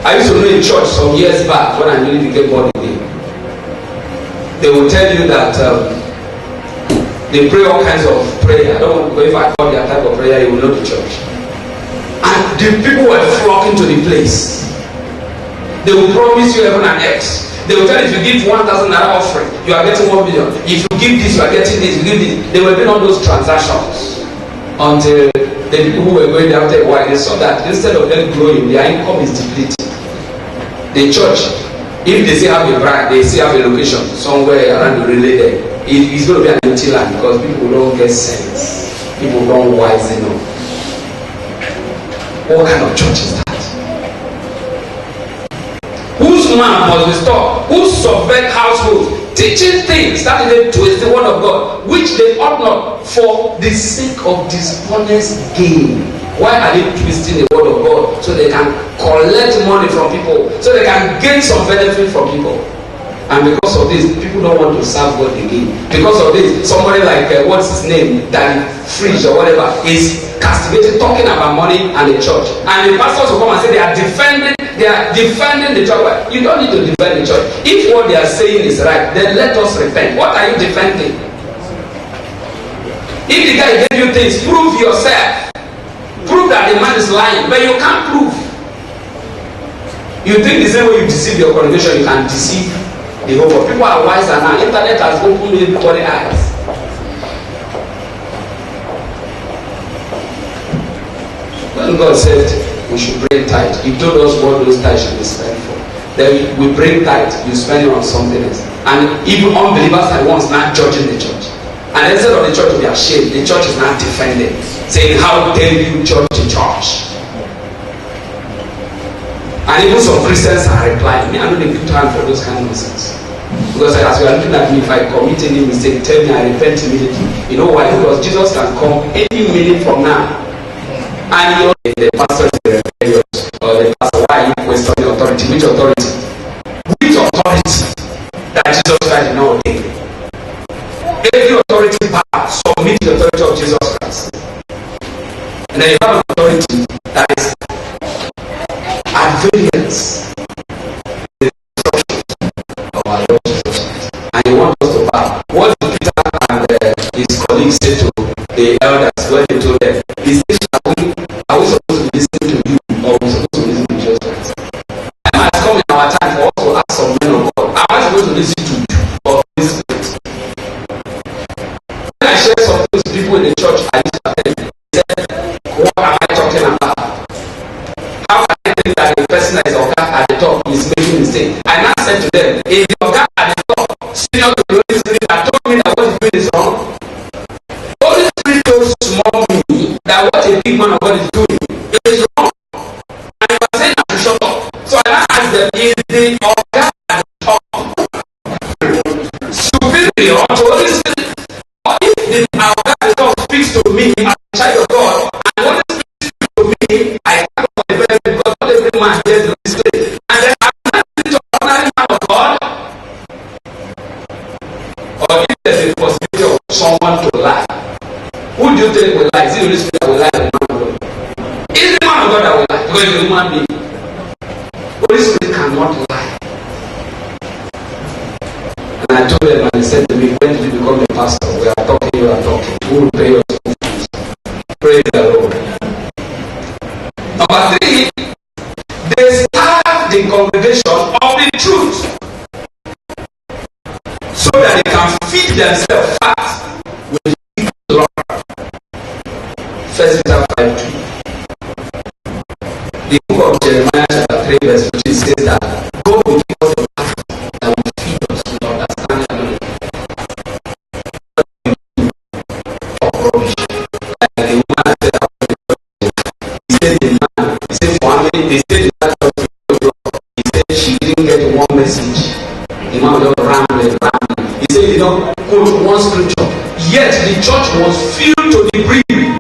I used to know in church some years back when I really became born again. They will tell you that they pray all kinds of prayer. I don't know if I call their type of prayer, you will know the church. And the people were flocking to the place. They will promise you heaven and earth. They will tell you if you give 1,000 naira offering, you are getting 1 million. If you give this, you are getting this. You give this. They were doing all those transactions until the people who were going there after a while, they saw that instead of them growing, their income is depleting. The church, if they say have a brand, they say have a location somewhere around the relay there. It's going to be an empty land because people don't get sense. People don't wise enough. What kind of church is that? Whose man must be stopped? Who subvert households, teaching things that they twist the word of God, which they ought not, for the sake of dishonest gain. Why are they twisting the word of God? So they can collect money from people, so they can gain some benefit from people. And because of this, people don't want to serve God again. Because of this, somebody like what's his name, Dan Fridge or whatever, is castigated, talking about money and the church. And the pastors will come and say they are defending the church. Well, you don't need to defend the church. If what they are saying is right, then let us repent. What are you defending? If the guy gave you things, prove yourself. Prove that the man is lying, but you can't prove. You think the same way you deceive your congregation, you can deceive the whole world. People are wiser now. Internet has opened everybody's eyes. When God said we should bring tithe, He told us what those tithes should be spent for. Then we bring tithe, you spend it on something else. And even unbelievers are the ones not judging the church. And instead of the church to be ashamed, the church is not defending, saying, how dare you judge the church? And even some Christians are replying, me, I don't need to hand for those kind of nonsense. Because as you are looking at me, if I commit any mistake, tell me, I repent immediately. You know why? Because Jesus can come any minute from now. And the pastor is rebellious, or the pastor, why are you questioning authority? Which authority? Which authority that Jesus Christ did not obey? Every authority power submit to the authority of Jesus Christ. And then you have an authority that is at variance with the instructions of our Lord Jesus Christ. And you want us to bow. What did Peter and his colleagues say to the when they told them, he said, are we supposed to listen to you or are we supposed to listen to Jesus Christ? I might come in our time for us to ask some men of God, am I supposed to listen to you or this spirit? When I share some things with people in the church, I used to attend, they said, what am I talking about? How can I think that the person that is Oga at the top is making mistake? I now said to them, if the Oga at the top, senior to the Holy Spirit, that told me that what he's doing is wrong, Holy Spirit told small me that what a big man of God is doing is wrong. And he was saying that to shut up. So I now asked them, is the Oga at the top superior to Holy Spirit? Or if the Oga at the top speaks to me as a child of God, and Holy Spirit speaks to me, I can't go to the bed because not every man hears the Holy Spirit. And then I'm not to ordinary man of God. Or if there's a possibility of someone to lie, who do you think will lie? Is it the Holy Spirit that will lie? The man of God? Is the man of God that will lie? Because he's a human being. Holy Spirit cannot lie. And I told them, and they said to me, when did you become a pastor? We are talking, you are talking. Who will pay your school fees? Praise the Lord. Number 3, they starve the congregation of the truth so that they can feed themselves fast with the Lord. 1 Peter 5:2. The book of Jeremiah chapter 3 verse 15 says that God will give us a path that will feed us with understanding and knowledge. Rubbish. Like the woman said, he said the man, he said for how many, they said the man of the he said she didn't get one message. The man was rambling. He said he did not quote one scripture. Yet the church was filled to the brim.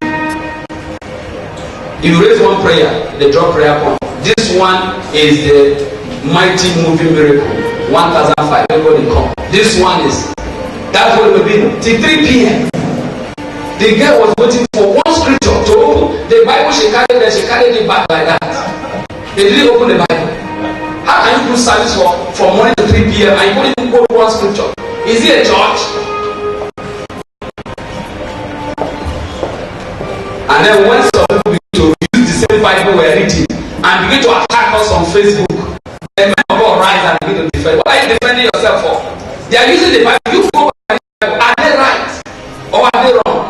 If you raise one prayer, they drop prayer point. This one is the mighty moving miracle. 1005, everybody come. This one is, that's what it will be. Till 3 p.m. The girl was waiting for one scripture to open. The Bible she carried it back like that. They didn't open the Bible. How can you do service from morning to 3 p.m. and you couldn't even quote one scripture? Is it a church? And then when some people begin to use the same Bible we're reading and begin to attack us on Facebook, the men of God rise and begin to defend. What are you defending yourself for? They are using the Bible. You go back to the Bible. Are they right or are they wrong?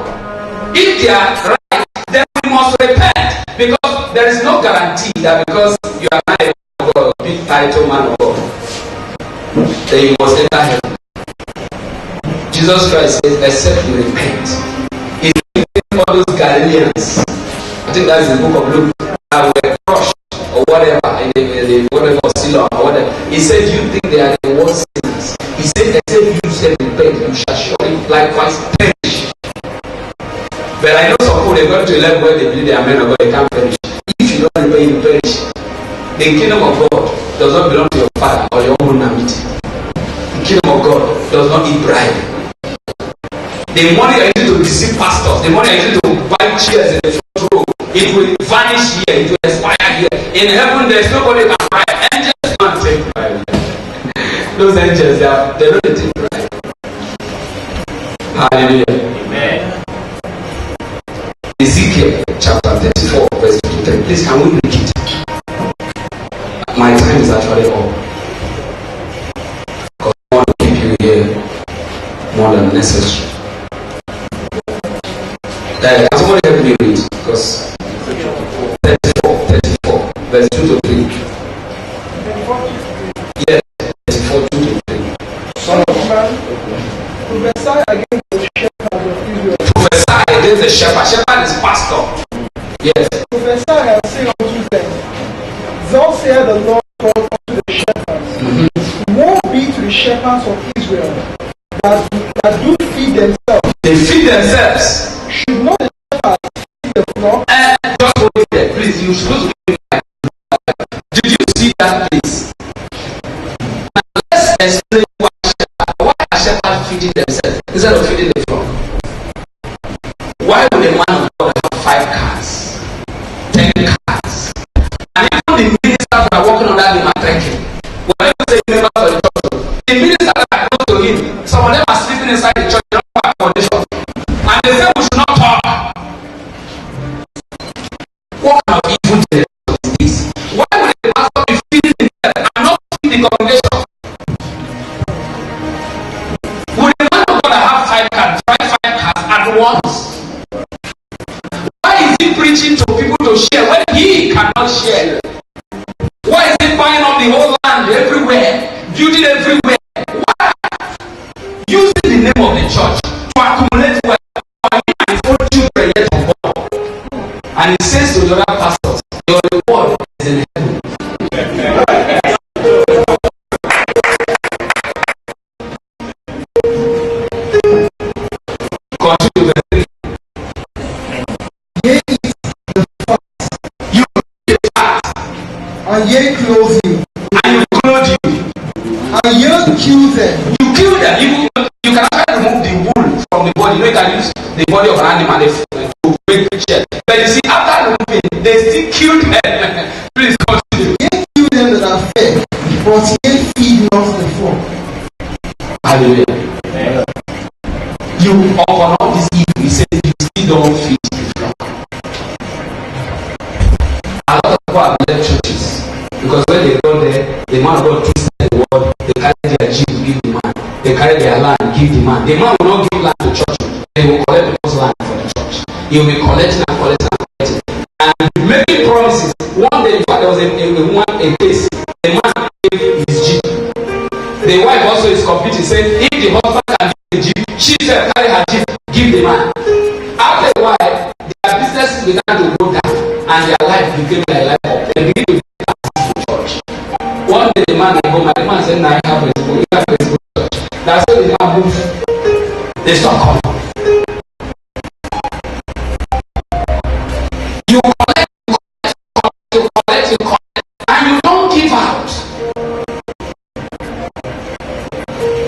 If they are right, then we must repent, because there is no guarantee that because you are not a big title man of God, then you must enter heaven. Jesus Christ says, except you repent. He's giving all those Galileans, I think that's the book of Luke, that were crushed or whatever, in the whatever Siloam or whatever. He said, you think they are the worst sinners. He said, except you say repent, you shall surely likewise perish. But I know some people, they go to a level where they believe they are men of God, they can't perish. If you don't repent, you perish. The kingdom of God does not belong to your father or your own amiity. The kingdom of God does not eat bribe. The money I used to deceive pastors, the money I used to buy chairs in the front row, it will vanish here, it will expire here. In heaven, there's nobody can bribe. Angels can't take bribe. Those angels, they don't take bribe. Hallelujah. Amen. Ezekiel chapter 34, verse 23. Please, can we read it? My time is actually up. Because I want to keep you here more than necessary. Somebody help me read, because 34, verse 2 to 3. Yes, 34, 2 to 3. Son of man, prophesy against the shepherd of Israel. Prophesy against the shepherd. Shepherd is pastor. Yes. Prophesy and say unto them, thus saith the Lord God unto the shepherds. Woe be to the shepherds of Israel that do feed themselves. They feed themselves. Should not the shepherds feed the flock? Just hold it there, please. You're supposed to be like, did you see that place? Now let's explain why are shepherds feeding themselves instead of feeding the flock. Why would a man of God have 5 cars, 10 cars, and even the ministers that are working on that, they are trekking? When you say members of the church, the ministers that are close to him, some of them are sleeping inside the church, they don't have accommodation, and they say we should not talk. the congregation. Would a man of God have 5 cars, drive 5 cars at once? Why is he preaching to people to share when he cannot share? Why is he buying up the whole land everywhere, building everywhere? Why? Using the name of the church to accumulate wealth for him and his own children yet unborn. And he says to the other pastors, your reward is in heaven. Continue the thing. Yea, eat the fast. You fast. And yea, clothe you. And you clothe you. And yea, kill them. You kill them. You can actually remove the wool from the body. You know, you can use the body of an animal to make picture. But you see, after removing, they still kill them. Please continue. Yea, kill them that are fed, but yea, feed not the flock. Hallelujah. Yeah. You upon all this evil, he said, you still don't feed the flock. A lot of people have left churches because when they go there, the man of God twisted the word, they carry their jeep, give the man. They carry their land, give the man. The man will not give land to church. They will collect people's land for the church. He will be collecting and collecting and collecting. And making promises. One day, in fact, there was a case. The man gave his jeep. The wife also is competing, saying, if the husband can give the jeep, she said, carry her jeep, give the man. After a while, their business began to go down, and their life became like life of they begin to be church. One day, the man came home, and the man said, now I have a church. That's when the man moved. They stop coming. You collect, and you don't give out.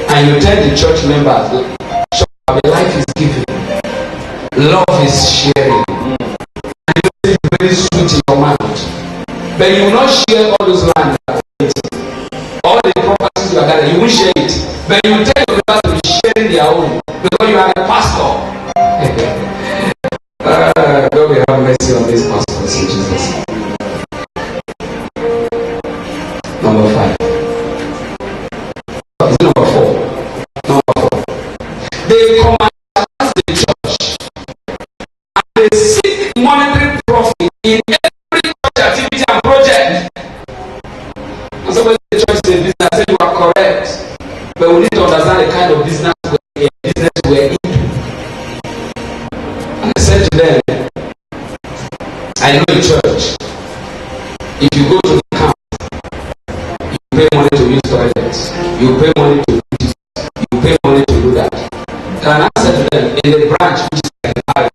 And you tell the church members, the life is giving, love is sharing, and it's very sweet in your mouth. But you will not share all those land, all the properties you are gathering. You will share it, but you tell your members to be sharing their own because you are a pastor. God will have mercy on these pastors in Jesus. Number 5. Is it number 4? Number 4. They commercialize the church and they seek monetary profit in every church activity and project. And so when the church is a business, I say you are correct, but we need to understand the kind of business we're into. And I said to them, I know a church. If you go to the camp, you pay money to use toilets, you pay money to do this, you pay money to do that. And I said to them, in the branch which is like a parish,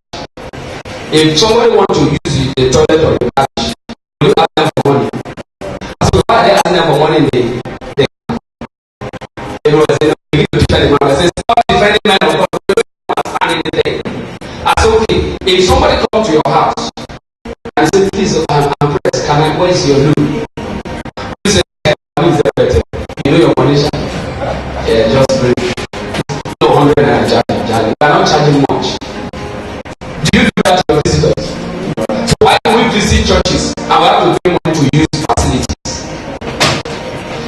if somebody wants to use the toilet of the parish, you ask them for money. So why they ask them for money? They everyone says, you need to defend the man. I say, stop defending the man of God. You don't understand anything. I said, okay, if somebody comes to your house and says, please, I'm pressed, can I, what is your loan? You say, you know your money, yeah, just bring 100 naira jolly. We are not charging much. Do you do that to your visitors? So why do we visit churches and we have to pay money to use facilities?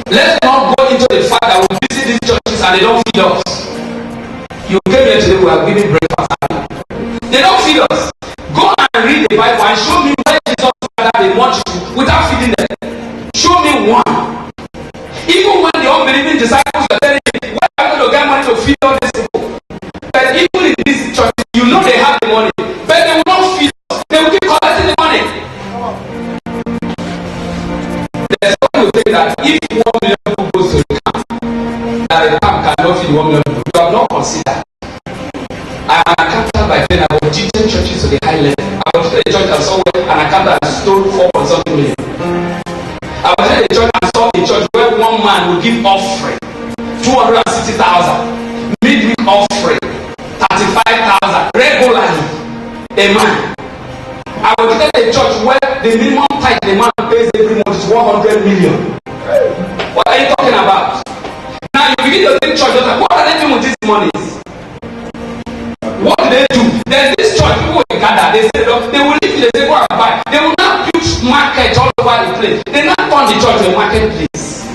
Let's not go into the fact that we visit these churches and they don't feed us. You came here today, we are giving breakfast. They don't feed us. Go and read the Bible and show me where Jesus said that they want you without feeding them. Show me one. Even when the unbelieving disciples are telling you, where are you going to get money to feed all these people? But even in these churches, you know they have the money, but they will not feed us. They will keep collecting the money. There's someone who say that if 1 million people goes to the camp, that the camp cannot feed 1 million people. You have not considered. I am an accountant by then. I was teaching churches to the high level. I was in a church and somewhere an accountant stole 4.something million. I was in a church and saw a church where one man would give offering 260,000, midweek offering 35,000 regularly. A man. I was in a church where the minimum tithe the man pays every month is 100 million. What are you talking about? Now you begin to think church, like, what are they doing with these monies? What do they do? There's this church, people will gather, they say, they will leave, they say, go and buy. They will now build market all over the place. They now turn the church to a marketplace.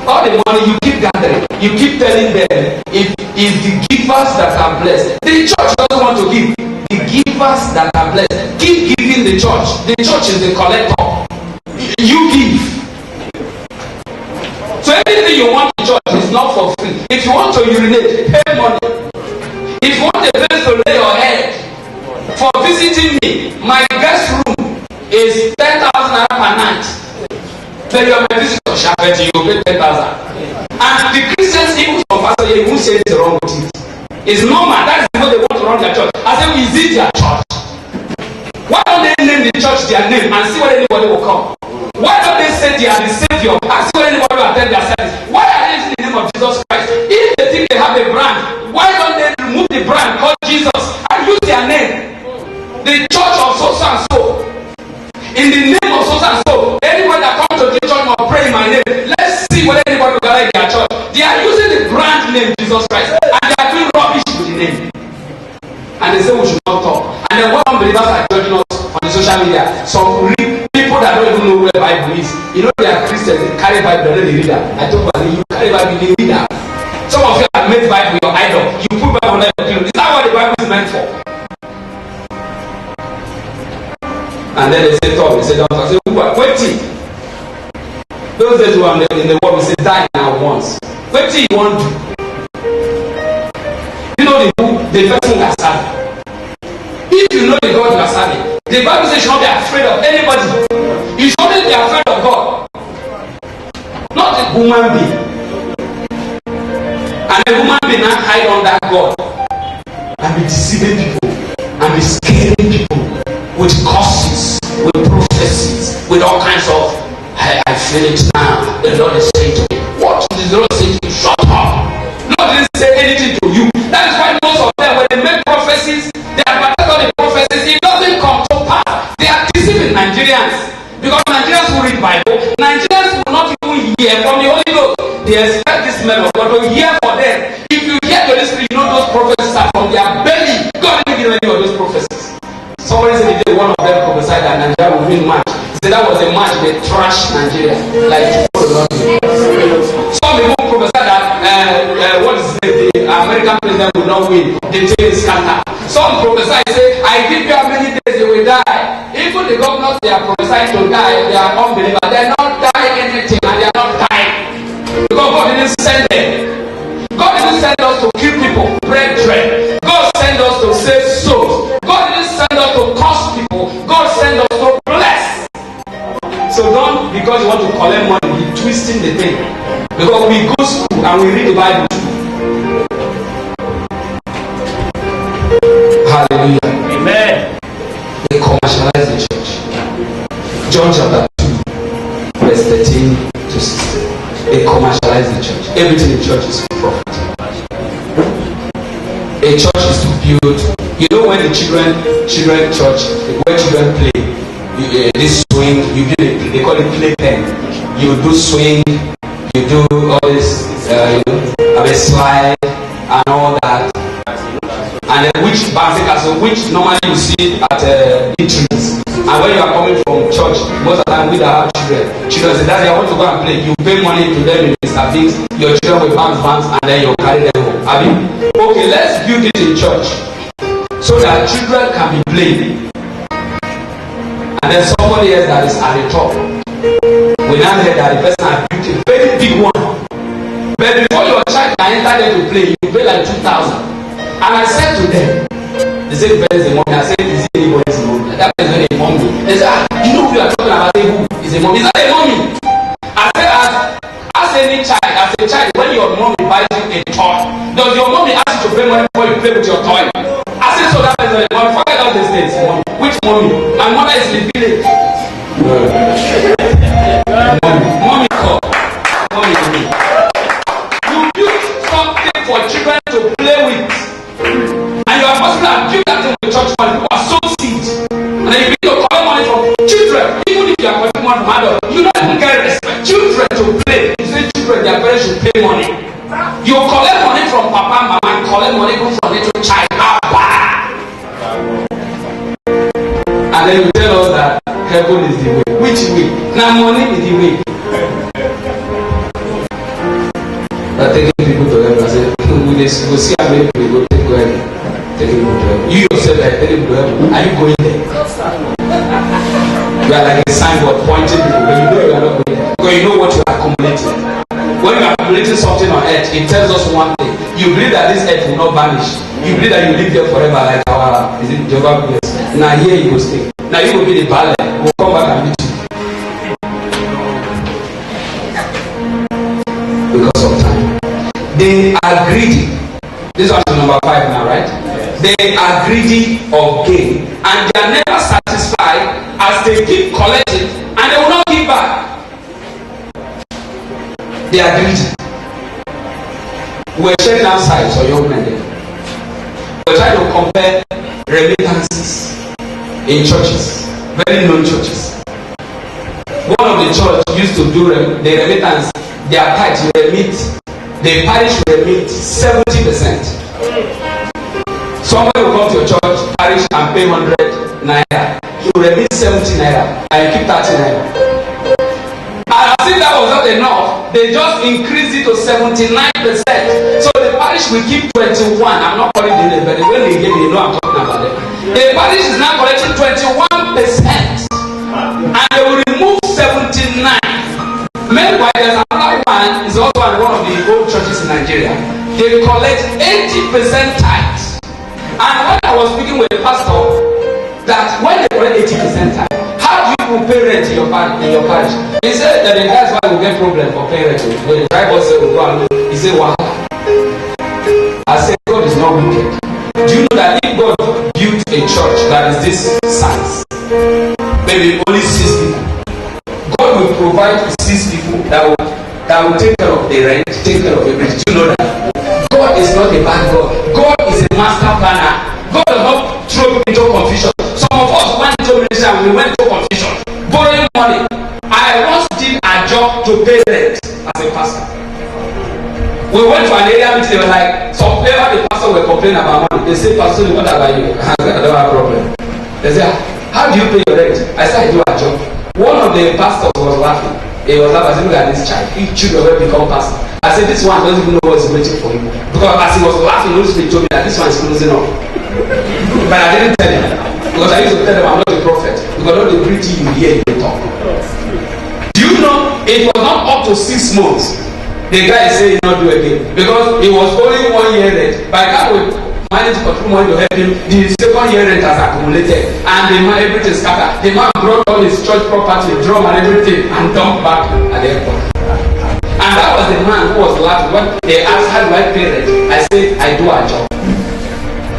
All the money you keep gathering, you keep telling them, if the givers that are blessed. The church doesn't want to give. The givers that are blessed, keep giving the church. The church is the collector. You give. So anything you want in church is not for free. If you want to urinate, pay money. If you want a place to lay your head, for visiting me, my guest room is 10,000 naira per night. Then you are my visitor, Shafet, you pay 10,000. And the Christians, even from Pastor, they won't say it's wrong with it. It's normal. That's how they want to run their church. I say, we visit their church. Why don't they name the church their name and see whether anybody will come? Why don't they say they are the Savior and see whether anybody will attend their service? Why are they using the name of Jesus Christ? If they think they have a brand, why don't they remove the brand called Jesus and use their name? The church of so and so. In the name of so and so, anybody that comes to the church must pray in my name. Let's see whether anybody will gather in their church. They are using the brand name Jesus Christ and they are doing rubbish with the name. And they say we should not talk. And then when unbelievers are judging us on the social media, some people that don't even know where the Bible is, you know, they are Christians, they carry Bible, they read that. I told you, you carry Bible, they read that. Some of you have made Bible your idol. You put Bible on your clothes. Is that what the Bible is meant for? And then they say, talk, they say, don't talk. Say, wait. Those days who are in the world, we say, die now once. Wait till you want to. You know the person you are serving. If you know the God you are serving, the Bible says you should not be afraid of anybody. You should only be afraid of God. Not a human being. And a human being not hide under God and be deceiving people and be scaring people with curses, with prophecies, with all kinds of I feel it now. The Lord is saying to me, what did the Lord say to you? Shut up. Lord didn't say anything to you. That is why most of them, when they make prophecies, they are particularly prophecies. It doesn't come to pass. They are deceiving Nigerians. Because Nigerians who read Bible, Nigerians will not even hear from the Holy Ghost. They expect this man of God to hear for them. If you hear the Holy Spirit, you know those prophecies are from their belly. God didn't give any of those prophecies. Somebody said the day one of them prophesied that Nigeria will win match. He said that was a match they trashed Nigeria. Like some people prophesied that what is it, the American president will not win. The thing is scattered. Some prophesied say, I give you how many days they will die. Even the governors they are prophesying to die, they are unbelievers. They are not dying anything and they are not dying. Because God didn't send them. God didn't send us to kill people, brethren. God sent us to save souls. God didn't send us to curse people. God sent us to bless. So don't, because you want to collect money, be twisting the thing. Because we go to school and we read the Bible too. Hallelujah. Amen. They commercialize the church. John chapter 2, verse 13 to 16. They commercialize the church. Everything in church is for profit. A church is to build. You know when the children church, where children play, this swing, you build it, they call it playpen. You do swing, you do all this, have a slide and all that. And then which bouncing castle, which normally you see at trees. And when you are coming from church, most of the time we don't have children say, Daddy, I want to go and play. You pay money to them in Mr. Biggs, your children will bounce and then you carry them home. I mean, okay, let's build it in church so that children can be playing. And then somebody else that is at the top, we now hear that the person has built a very big one. But before your child can enter there to play, you pay like 2,000. And I said to them, they said, where is the mommy? I said, is it anybody's mommy? That is not a mommy. They said, you know who you are talking about? Who is a mommy? Is that a mommy? I said, as any child, as a child, when your mommy buys you a toy, does your mommy ask you to pay money before you play with your toy? I said, so that is not a mommy. Forget all these things, mommy. Which mommy? My mother is in the village. Mommy call. Mommy. You build something for children to play with. And you are supposed to have built that thing with church money. People are so seed. And then you begin to collect money from children. Even if you are collecting money from adults, you don't even get respect. Children to play. You say children, their parents should pay money. You collect money from papa and mama and collect money from little child. And then you tell us that heaven is the way. Which way? Now money is the way. this, you will see how many people go ahead. You yourself are telling people, are you going there? You are like a signboard pointing people, but you know you are not going there. Because you know what you are accumulating. When you are accumulating something on earth, it tells us one thing. You believe that this earth will not vanish. You believe that you live there forever, like our Jehovah Witness. Now here you will stay. Now you will be the ballet. We will come back and meet you. Because of time. They are greedy. This one is number 5 now, right? They are greedy of gain, and they are never satisfied as they keep collecting, and they will not give back. They are greedy. We're sharing outside, so young men there. We're trying to compare remittances in churches, very known churches. One of the church used to do the remittance, their tithe remit, the parish remit 70%. Somebody will come to your church, parish, and pay 100 naira. You remit 70 naira, and you keep 30 naira. And as if that was not enough, they just increased it to 79%. So the parish will keep 21. I'm not calling the name, but when they give me, you know I'm talking about it. The parish is now collecting 21%, and they will remove 79. Meanwhile, there's another one, is also one of the old churches in Nigeria. They collect 80% tithes. And when I was speaking with the pastor, that when they collect 80% tithe, how do you pay rent in your parish? He said that that's why we get problem for paying rent. When the driver said we go and look, he said, wow. I said, God is not wicked. Do you know that if God built a church that is this size, maybe only 6 people, God will provide 6 people that will take care of the rent, take care of everything. Do you know that? God is not a bad God. God is a master planner. God does not throw people into confusion. Some of us went into ministry and we went into confusion, borrowing money. I once did a job to pay rent as a pastor. We went to an area meeting. They were like, some flavor the pastor were complaining about money. They say, Pastor, what about you? I don't have a problem. They say, how do you pay your rent? I said, I do a job. One of the pastors was laughing. He was laughing. I said, look at this child. He should have become pastor. I said, this one doesn't even know what's waiting for him. Because as he was laughing, Holy Spirit told me that this one is closing up. But I didn't tell him. Because I used to tell them I'm not a prophet. Because all the preaching you hear, you talk. Do you know, it was not up to 6 months. The guy said he not do again. Because it was only 1 year rent. By the time we managed to control money to help him, the 2nd year rent has accumulated. And the man, everything scattered. The man brought all his church property, drum and everything, and dumped back at the airport. And that was the man who was laughing. When they asked, how do I pay rent? I said, I do a job.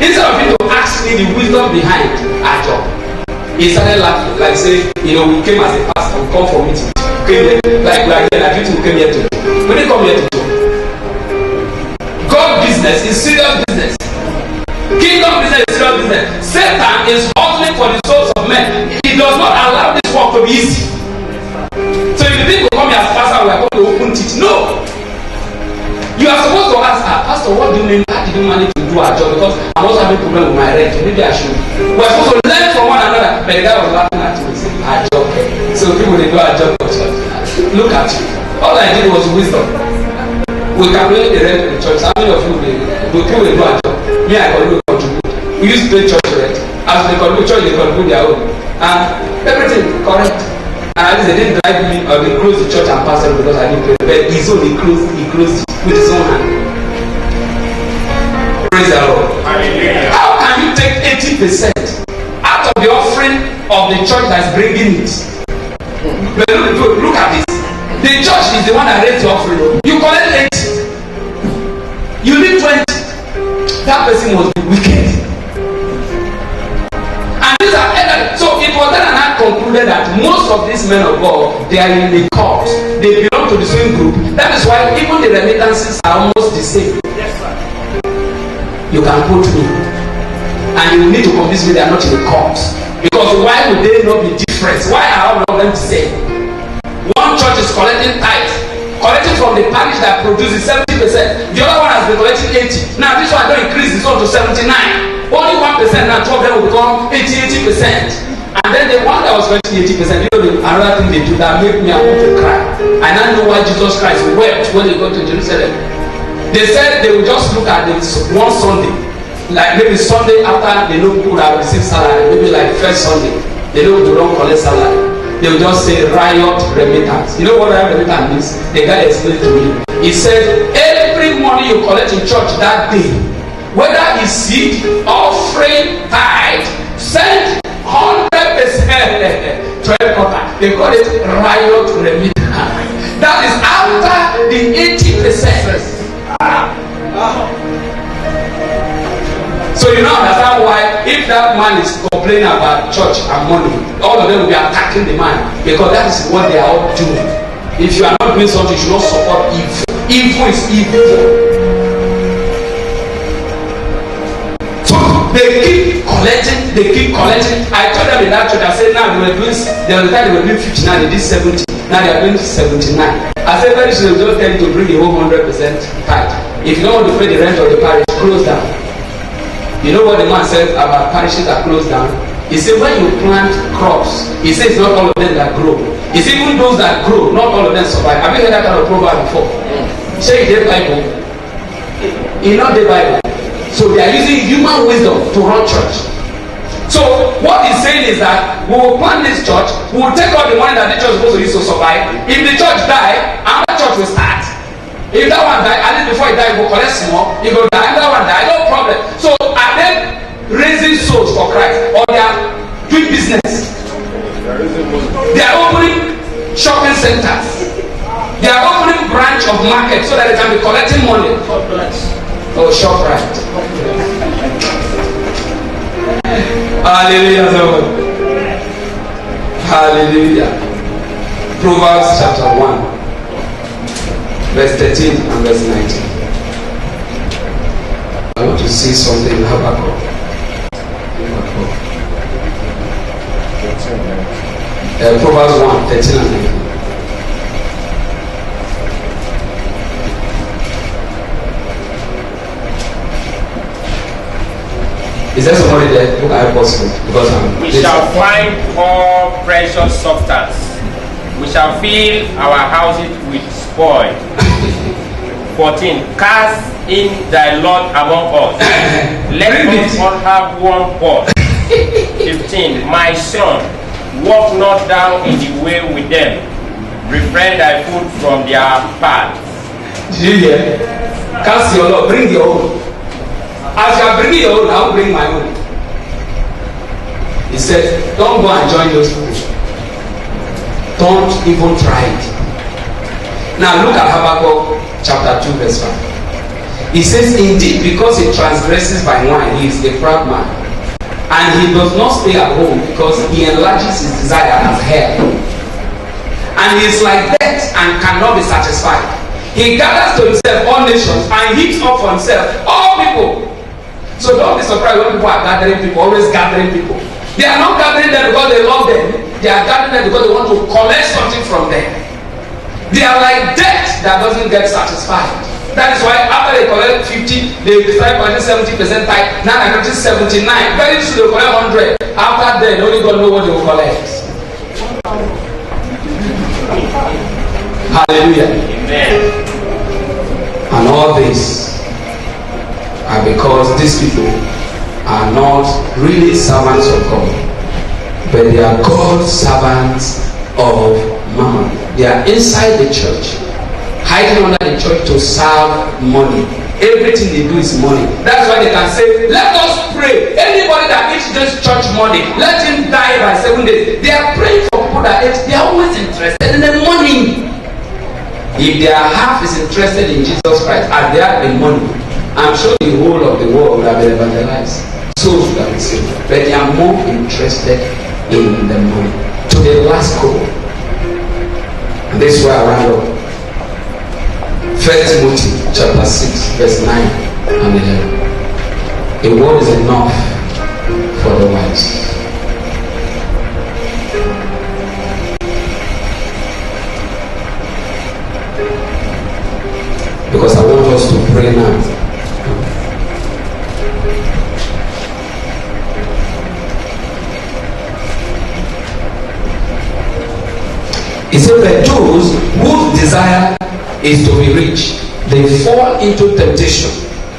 Instead of him to ask me the wisdom behind our job, he started laughing. Like say, we came as a pastor, we come for meeting. Came here, like we are here, like you came here to do. We didn't come here to do. God business is serious business. Kingdom business is serious business. Satan is hustling for the souls of men. He does not allow this work to be easy. So if you think we come here as pastor, we are going to open teach. No. You are supposed to ask, Pastor, what do you mean? How did you manage to do our job? Because I'm also having a problem with my rent. Maybe I should. We're supposed to learn from one another. But the guy was laughing at me. He said, our job. So people, they do our job for church. Look at you. All I did was wisdom. We calculate the rent in the church. How many of you will do our job? Me, I can contribute. We used to pay church rent. As they contribute, church, they contribute their own. And everything correct. And at least they didn't drive me or they closed the church and pastor because I didn't pay. But his own, he closed it with his own hand. Praise the Lord. How can you take 80% out of the offering of the church that's bringing it? But look at this. The church is the one that raised the offering. You collect 80. You need 20. That person must be wicked. And these are so it was then and I concluded that most of these men of God, they are in the cult. They belong to the same group. That is why even the remittances are almost the same. Yes, sir. You can quote me, and you need to convince me they are not in the cult. Because why would they not be different? Why are all of them the same? One church is collecting tithes, collecting from the parish that produces 70%. The other one has been collecting 80. Now this one don't increase this one to 79. Only 1% now, 2 of them will become 80%. And then the one that was collecting 80%, you know, another thing they do that make me want to cry. And I know why Jesus Christ wept when he got to Jerusalem. They said they would just look at it one Sunday, like maybe Sunday after they know people that receive salary, maybe like first Sunday, they know they don't collect salary. They will just say riot remittance. You know what riot remittance means? The guy explained to me. He said every money you collect in church that day, whether it's seed, offering, tithe, send 100% to headquarters. They call it riot remittance. That is after the 80%. So you now understand why if that man is complaining about church and money, all of them will be attacking the man, because that is what they are all doing. If you are not doing something, you should not support evil. Evil is evil. So they keep collecting. I told them in that church, I said now there was the time they were doing 50, now they did 70. Now they are doing 79. I said very soon they will just tell you to bring the whole 100% tithe. If you don't want to pay the rent of the parish, close down. You know what the man said about parishes that close down? He said when you plant crops, he says not all of them that grow. He said even those that grow, not all of them survive. Have you heard that kind of proverb before? Say the Bible. You know the Bible. So they are using human wisdom to run church. So what he's saying is that we will plant this church, we will take all the money that the church is supposed to use to survive. If the church die, another church will start. If that one die, at least before he die, he will collect small. He will die, another one die, no problem. So are they raising souls for Christ, or they are doing business? They are opening shopping centers. They are opening branch of market so that they can be collecting money. Oh, ShopRite. Hallelujah. Hallelujah. Proverbs chapter 1, verse 13 and verse 19. I want to see something in Habakkuk. Proverbs 1, 13 and 19. Is there somebody there who can help us with? Because we shall find all precious substance. We shall fill our houses with spoil. 14. Cast in thy lot among us. Let us all have one pot. 15. My son, walk not thou in the way with them. Refrain thy foot from their path. Did you hear? Cast your lot, bring your own. As you are bringing your own, I will bring my own. He said, don't go and join those people. Don't even try it. Now look at Habakkuk chapter 2 verse 5. He says, indeed, because he transgresses by wine, he is a proud man. And he does not stay at home because he enlarges his desire as hell. And he is like death and cannot be satisfied. He gathers to himself all nations and heaps up for himself all people. So don't be surprised when people are gathering people, always gathering people. They are not gathering them because they love them. They are gathering them because they want to collect something from them. They are like debt that doesn't get satisfied. That is why after they collect 50, they start collecting 70% tithe. Now they're collecting 79. Very soon they collect 100. After then, only God knows what they will collect. Hallelujah. Amen. And all this are because these people are not really servants of God, but they are God's servants of mammon. They are inside the church, hiding under the church to serve money. Everything they do is money. That's why they can say, let us pray. Anybody that eats this church money, let him die by 7 days. They are praying for people that eat. They are always interested in the money. If their heart is interested in Jesus Christ as they are in money, I'm sure the whole of the world will have been evangelized. Souls will have been saved. But they are more interested in the money. To the last goal. And this is where I round up. 1 Timothy chapter 6 verse 9 and 11. A word is enough for the wise. Because I want us to pray now. He said that those whose desire is to be rich they fall into temptation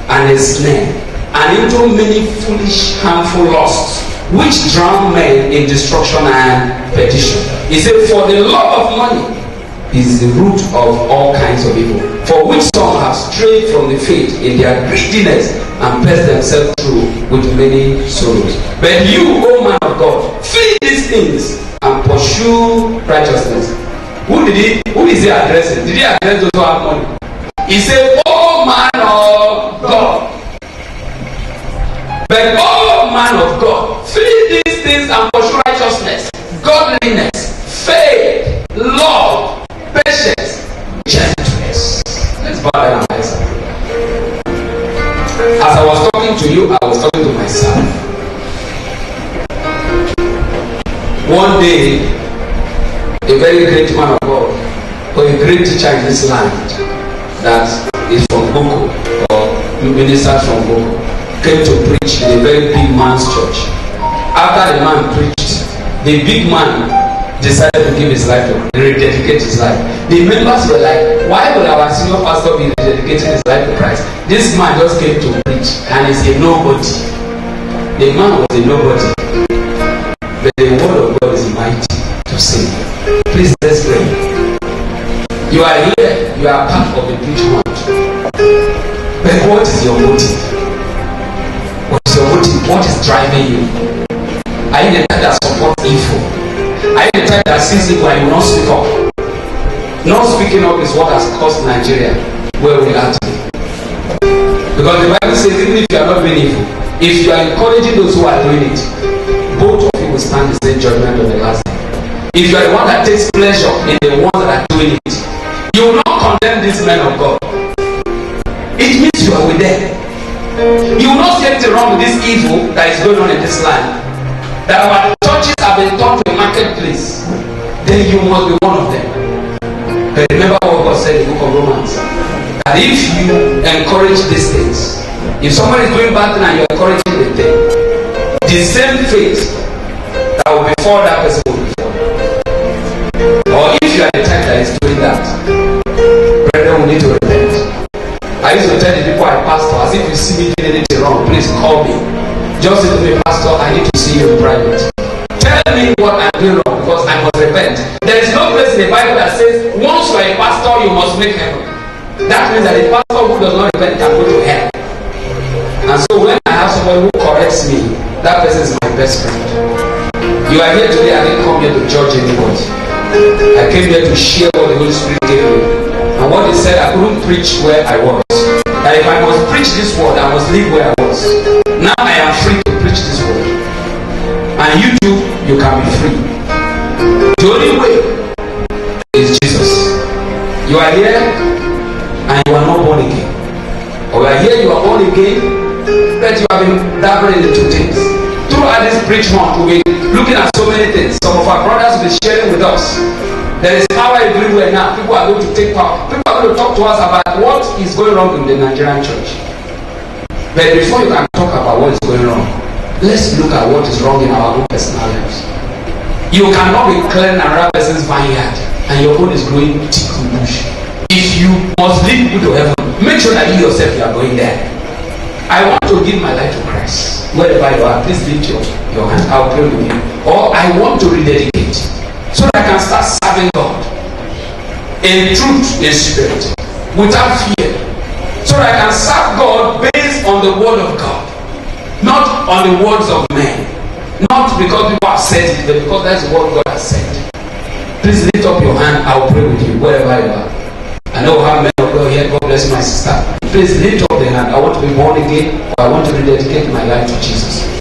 and a snare, and into many foolish, harmful lusts, which drown men in destruction and perdition. He said, for the love of money is the root of all kinds of evil, for which some have strayed from the faith in their greediness and pressed themselves through with many sorrows. But you, O man of God, flee these things and pursue righteousness. Who is he addressing? Did he address those who have money? He said, O man of God. But O man of God, flee these things and pursue righteousness, godliness, faith, love, patience, gentleness. Let's bow down our heads. As I was talking to you, I was talking to myself. One day, a very great man of God, or a great teacher in this land, that is from Boko, or minister from Boko, came to preach in a very big man's church. After the man preached, the big man decided to give his life to rededicate his life. The members were like, why would our senior pastor be rededicating his life to Christ? This man just came to preach and is a nobody. The man was a nobody, but the word of God is mighty to save. Please, let's pray. You are here, you are part of the preach hunt. But what is your motive? What is your motive? What is driving you? Are you the type that supports evil? Are you the type that sees evil and you will not speak up? Not speaking up is what has caused Nigeria where we are today. Because the Bible says even if you are not doing evil, if you are encouraging those who are doing it, both of you will stand the same judgment on the last day. If you are the one that takes pleasure in the ones that are doing it, you will not condemn these men of God. It means you are with them. You will not see anything wrong with this evil that is going on in this land. That our churches have been turned to a marketplace. Then you must be one of them. But remember what God said in the book of Romans. That if you encourage these things, if somebody is doing bad thing and you are encouraging the thing, the same faith that will befall that person will befall. Or if you are the type that is doing that, brethren, we need to repent. I used to tell the people I pastor, as if you see me doing anything wrong, please call me. Just say to me, pastor, I need to see you in private. Tell me what I'm doing wrong, because I must repent. There is no place in the Bible that says once you are a pastor, you must make heaven. That means that a pastor who does not repent can go to hell. And so when I have somebody who corrects me, that person is my best friend. You are here today, I didn't come here to judge anybody. I came here to share what the Holy Spirit gave me. And what he said, I couldn't preach where I was. That if I must preach this word, I must live where I was. Now I am free to preach this word. And you too, you can be free. The only way is Jesus. You are here and you are not born again. Or you are here, you are born again, but you have been dabbling into things. Throughout this preach month, we'll be looking at so many things. Some of our brothers will be sharing with us. There is power everywhere now. People are going to take power. People are going to talk to us about what is going wrong in the Nigerian church. But before you can talk about what is going wrong, let's look at what is wrong in our own personal lives. You cannot be clearing another person's vineyard and your own is growing thick and bush. If you must lead people to heaven, make sure that you yourself you are going there. I want to give my life to Christ. Wherever you are, please lift your hand. I'll pray with you. Or I want to rededicate so that I can start serving God in truth, in spirit, without fear. So that I can serve God based on the word of God, not on the words of men. Not because people have said it, but because that's what God has said. Please lift up your hand. I'll pray with you wherever you are. I know how many of you here. God bless my sister. Please lift up the hand. I want to be born again, or I want to rededicate my life to Jesus.